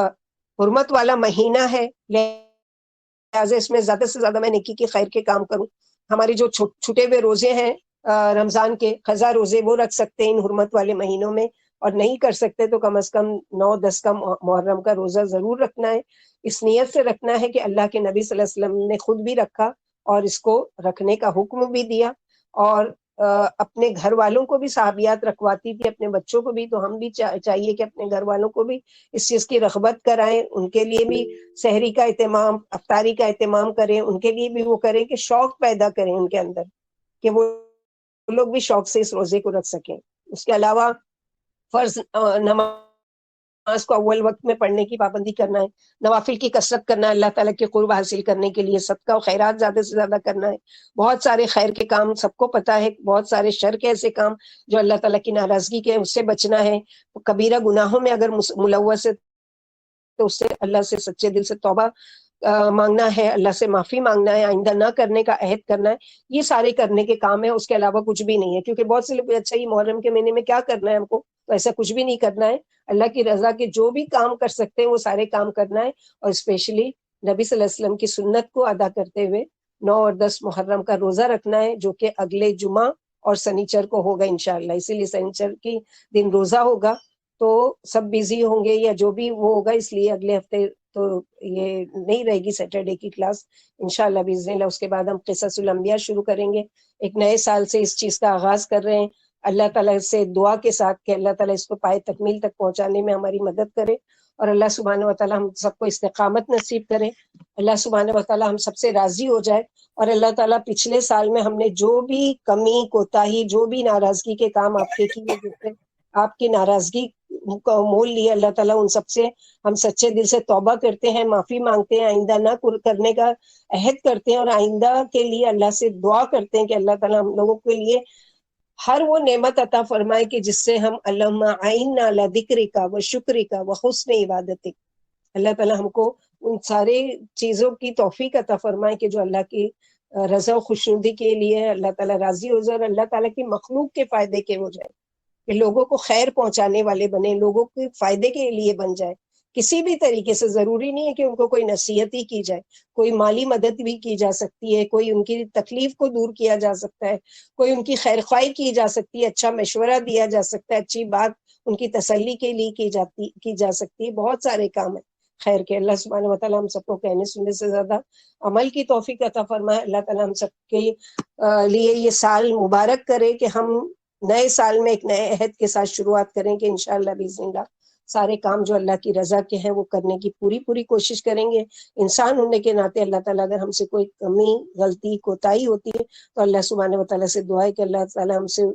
حرمت والا مہینہ ہے، لہٰذا اس میں زیادہ سے زیادہ میں نیکی کے خیر کے کام کروں. ہمارے جو چھٹے ہوئے روزے ہیں رمضان کے قضا روزے وہ رکھ سکتے ہیں ان حرمت والے مہینوں میں، اور نہیں کر سکتے تو کم از کم 9-10 کا محرم کا روزہ ضرور رکھنا ہے. اس نیت سے رکھنا ہے کہ اللہ کے نبی صلی اللہ علیہ وسلم نے خود بھی رکھا اور اس کو رکھنے کا حکم بھی دیا، اور اپنے گھر والوں کو بھی صحابیات رکھواتی تھی، اپنے بچوں کو بھی. تو ہم بھی چاہیے کہ اپنے گھر والوں کو بھی اس چیز کی رغبت کرائیں، ان کے لیے بھی سحری کا اہتمام، افطاری کا اہتمام کریں، ان کے لیے بھی وہ کریں کہ شوق پیدا کریں ان کے اندر کہ وہ لوگ بھی شوق سے اس روزے کو رکھ سکیں. اس کے علاوہ فرض نماز کو اول وقت میں پڑھنے کی پابندی کرنا ہے، نوافل کی کثرت کرنا ہے اللہ تعالیٰ کے قرب حاصل کرنے کے لیے، صدقہ و خیرات زیادہ سے زیادہ کرنا ہے. بہت سارے خیر کے کام سب کو پتہ ہے، بہت سارے شر کے ایسے کام جو اللہ تعالیٰ کی ناراضگی کے اس سے بچنا ہے. کبیرہ گناہوں میں اگر ملوث ہے تو اس سے اللہ سے سچے دل سے توبہ مانگنا ہے، اللہ سے معافی مانگنا ہے، آئندہ نہ کرنے کا عہد کرنا ہے. یہ سارے کرنے کے کام ہیں، اس کے علاوہ کچھ بھی نہیں ہے. کیونکہ بہت سے لوگ اچھا یہ محرم کے مہینے میں کیا کرنا ہے ہم کو، تو ایسا کچھ بھی نہیں کرنا ہے. اللہ کی رضا کے جو بھی کام کر سکتے ہیں وہ سارے کام کرنا ہے، اور اسپیشلی نبی صلی اللہ علیہ وسلم کی سنت کو ادا کرتے ہوئے 9 اور 10 محرم کا روزہ رکھنا ہے، جو کہ اگلے جمعہ اور سنیچر کو ہوگا انشاءاللہ. اسی لیے سنیچر کی دن روزہ ہوگا تو سب بیزی ہوں گے یا جو بھی وہ ہوگا، اس لیے اگلے ہفتے تو یہ نہیں رہے گی سیٹرڈے کی کلاس انشاءاللہ باذن اللہ. اس کے بعد ہم قصص الانبیاء شروع کریں گے. ایک نئے سال سے اس چیز کا آغاز کر رہے ہیں اللہ تعالیٰ سے دعا کے ساتھ کہ اللہ تعالیٰ اس کو پائے تکمیل تک پہنچانے میں ہماری مدد کرے، اور اللہ سبحانہ و تعالیٰ ہم سب کو استقامت نصیب کرے، اللہ سبحانہ و تعالیٰ ہم سب سے راضی ہو جائے، اور اللہ تعالیٰ پچھلے سال میں ہم نے جو بھی کمی کوتاہی، جو بھی ناراضگی کے کام آپ کے کیے، جس سے آپ کی ناراضگی کا مول لیا، اللہ تعالیٰ ان سب سے ہم سچے دل سے توبہ کرتے ہیں، معافی مانگتے ہیں، آئندہ نہ کرنے کا عہد کرتے ہیں، اور آئندہ کے لیے اللہ سے دعا کرتے ہیں کہ اللہ تعالیٰ ہم لوگوں کے لیے ہر وہ نعمت عطا فرمائے کہ جس سے ہم اللہم اعنا علی ذکرک و شکرک و حسن عبادتک، اللہ تعالیٰ ہم کو ان سارے چیزوں کی توفیق عطا فرمائے کہ جو اللہ کی رضا و خوشنودی کے لیے اللہ تعالیٰ راضی ہو جائے، اور اللہ تعالیٰ کی مخلوق کے فائدے کے ہو جائے، کہ لوگوں کو خیر پہنچانے والے بنے، لوگوں کے فائدے کے لیے بن جائے، کسی بھی طریقے سے۔ ضروری نہیں ہے کہ ان کو کوئی نصیحت ہی کی جائے، کوئی مالی مدد بھی کی جا سکتی ہے، کوئی ان کی تکلیف کو دور کیا جا سکتا ہے، کوئی ان کی خیر خواہی کی جا سکتی ہے، اچھا مشورہ دیا جا سکتا ہے، اچھی بات ان کی تسلی کے لیے کی جا سکتی ہے، بہت سارے کام ہیں خیر کے۔ اللہ سبحانہ و تعالیٰ ہم سب کو کہنے سننے سے زیادہ عمل کی توفیق عطا فرمائے۔ اللہ تعالیٰ ہم سب کے لیے یہ سال مبارک کرے کہ ہم نئے سال میں ایک نئے عہد کے ساتھ شروعات کریں کہ انشاءاللہ باذن اللہ سارے کام جو اللہ کی رضا کے ہیں وہ کرنے کی پوری کوشش کریں گے۔ انسان ہونے کے ناطے اللہ تعالیٰ اگر ہم سے کوئی کمی، غلطی، کوتاہی ہوتی ہے تو اللہ سبحانہ و تعالیٰ سے دعا ہے کہ اللہ تعالیٰ ہم سے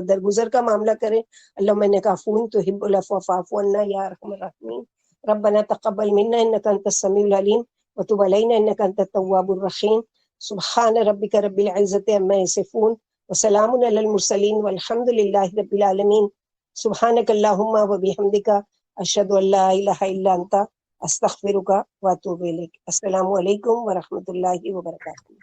درگزر کا معاملہ کرے۔ اللہم انک عفو تحب العفو فاعف عنا یا ارحم الراحمین۔ ربنا تقبل منا انک انت السمیع العلیم وتب علینا انک انت التواب الرحیم۔ سبحان ربک رب العزۃ عما یصفون وسلام علی المرسلین والحمد للہ رب العالمین۔ سبحانک اللہم وبحمدک، اشہد ان لا الہ الا انت، استغفرک واتوب الیک۔ السلام علیکم ورحمۃ اللہ وبرکاتہ۔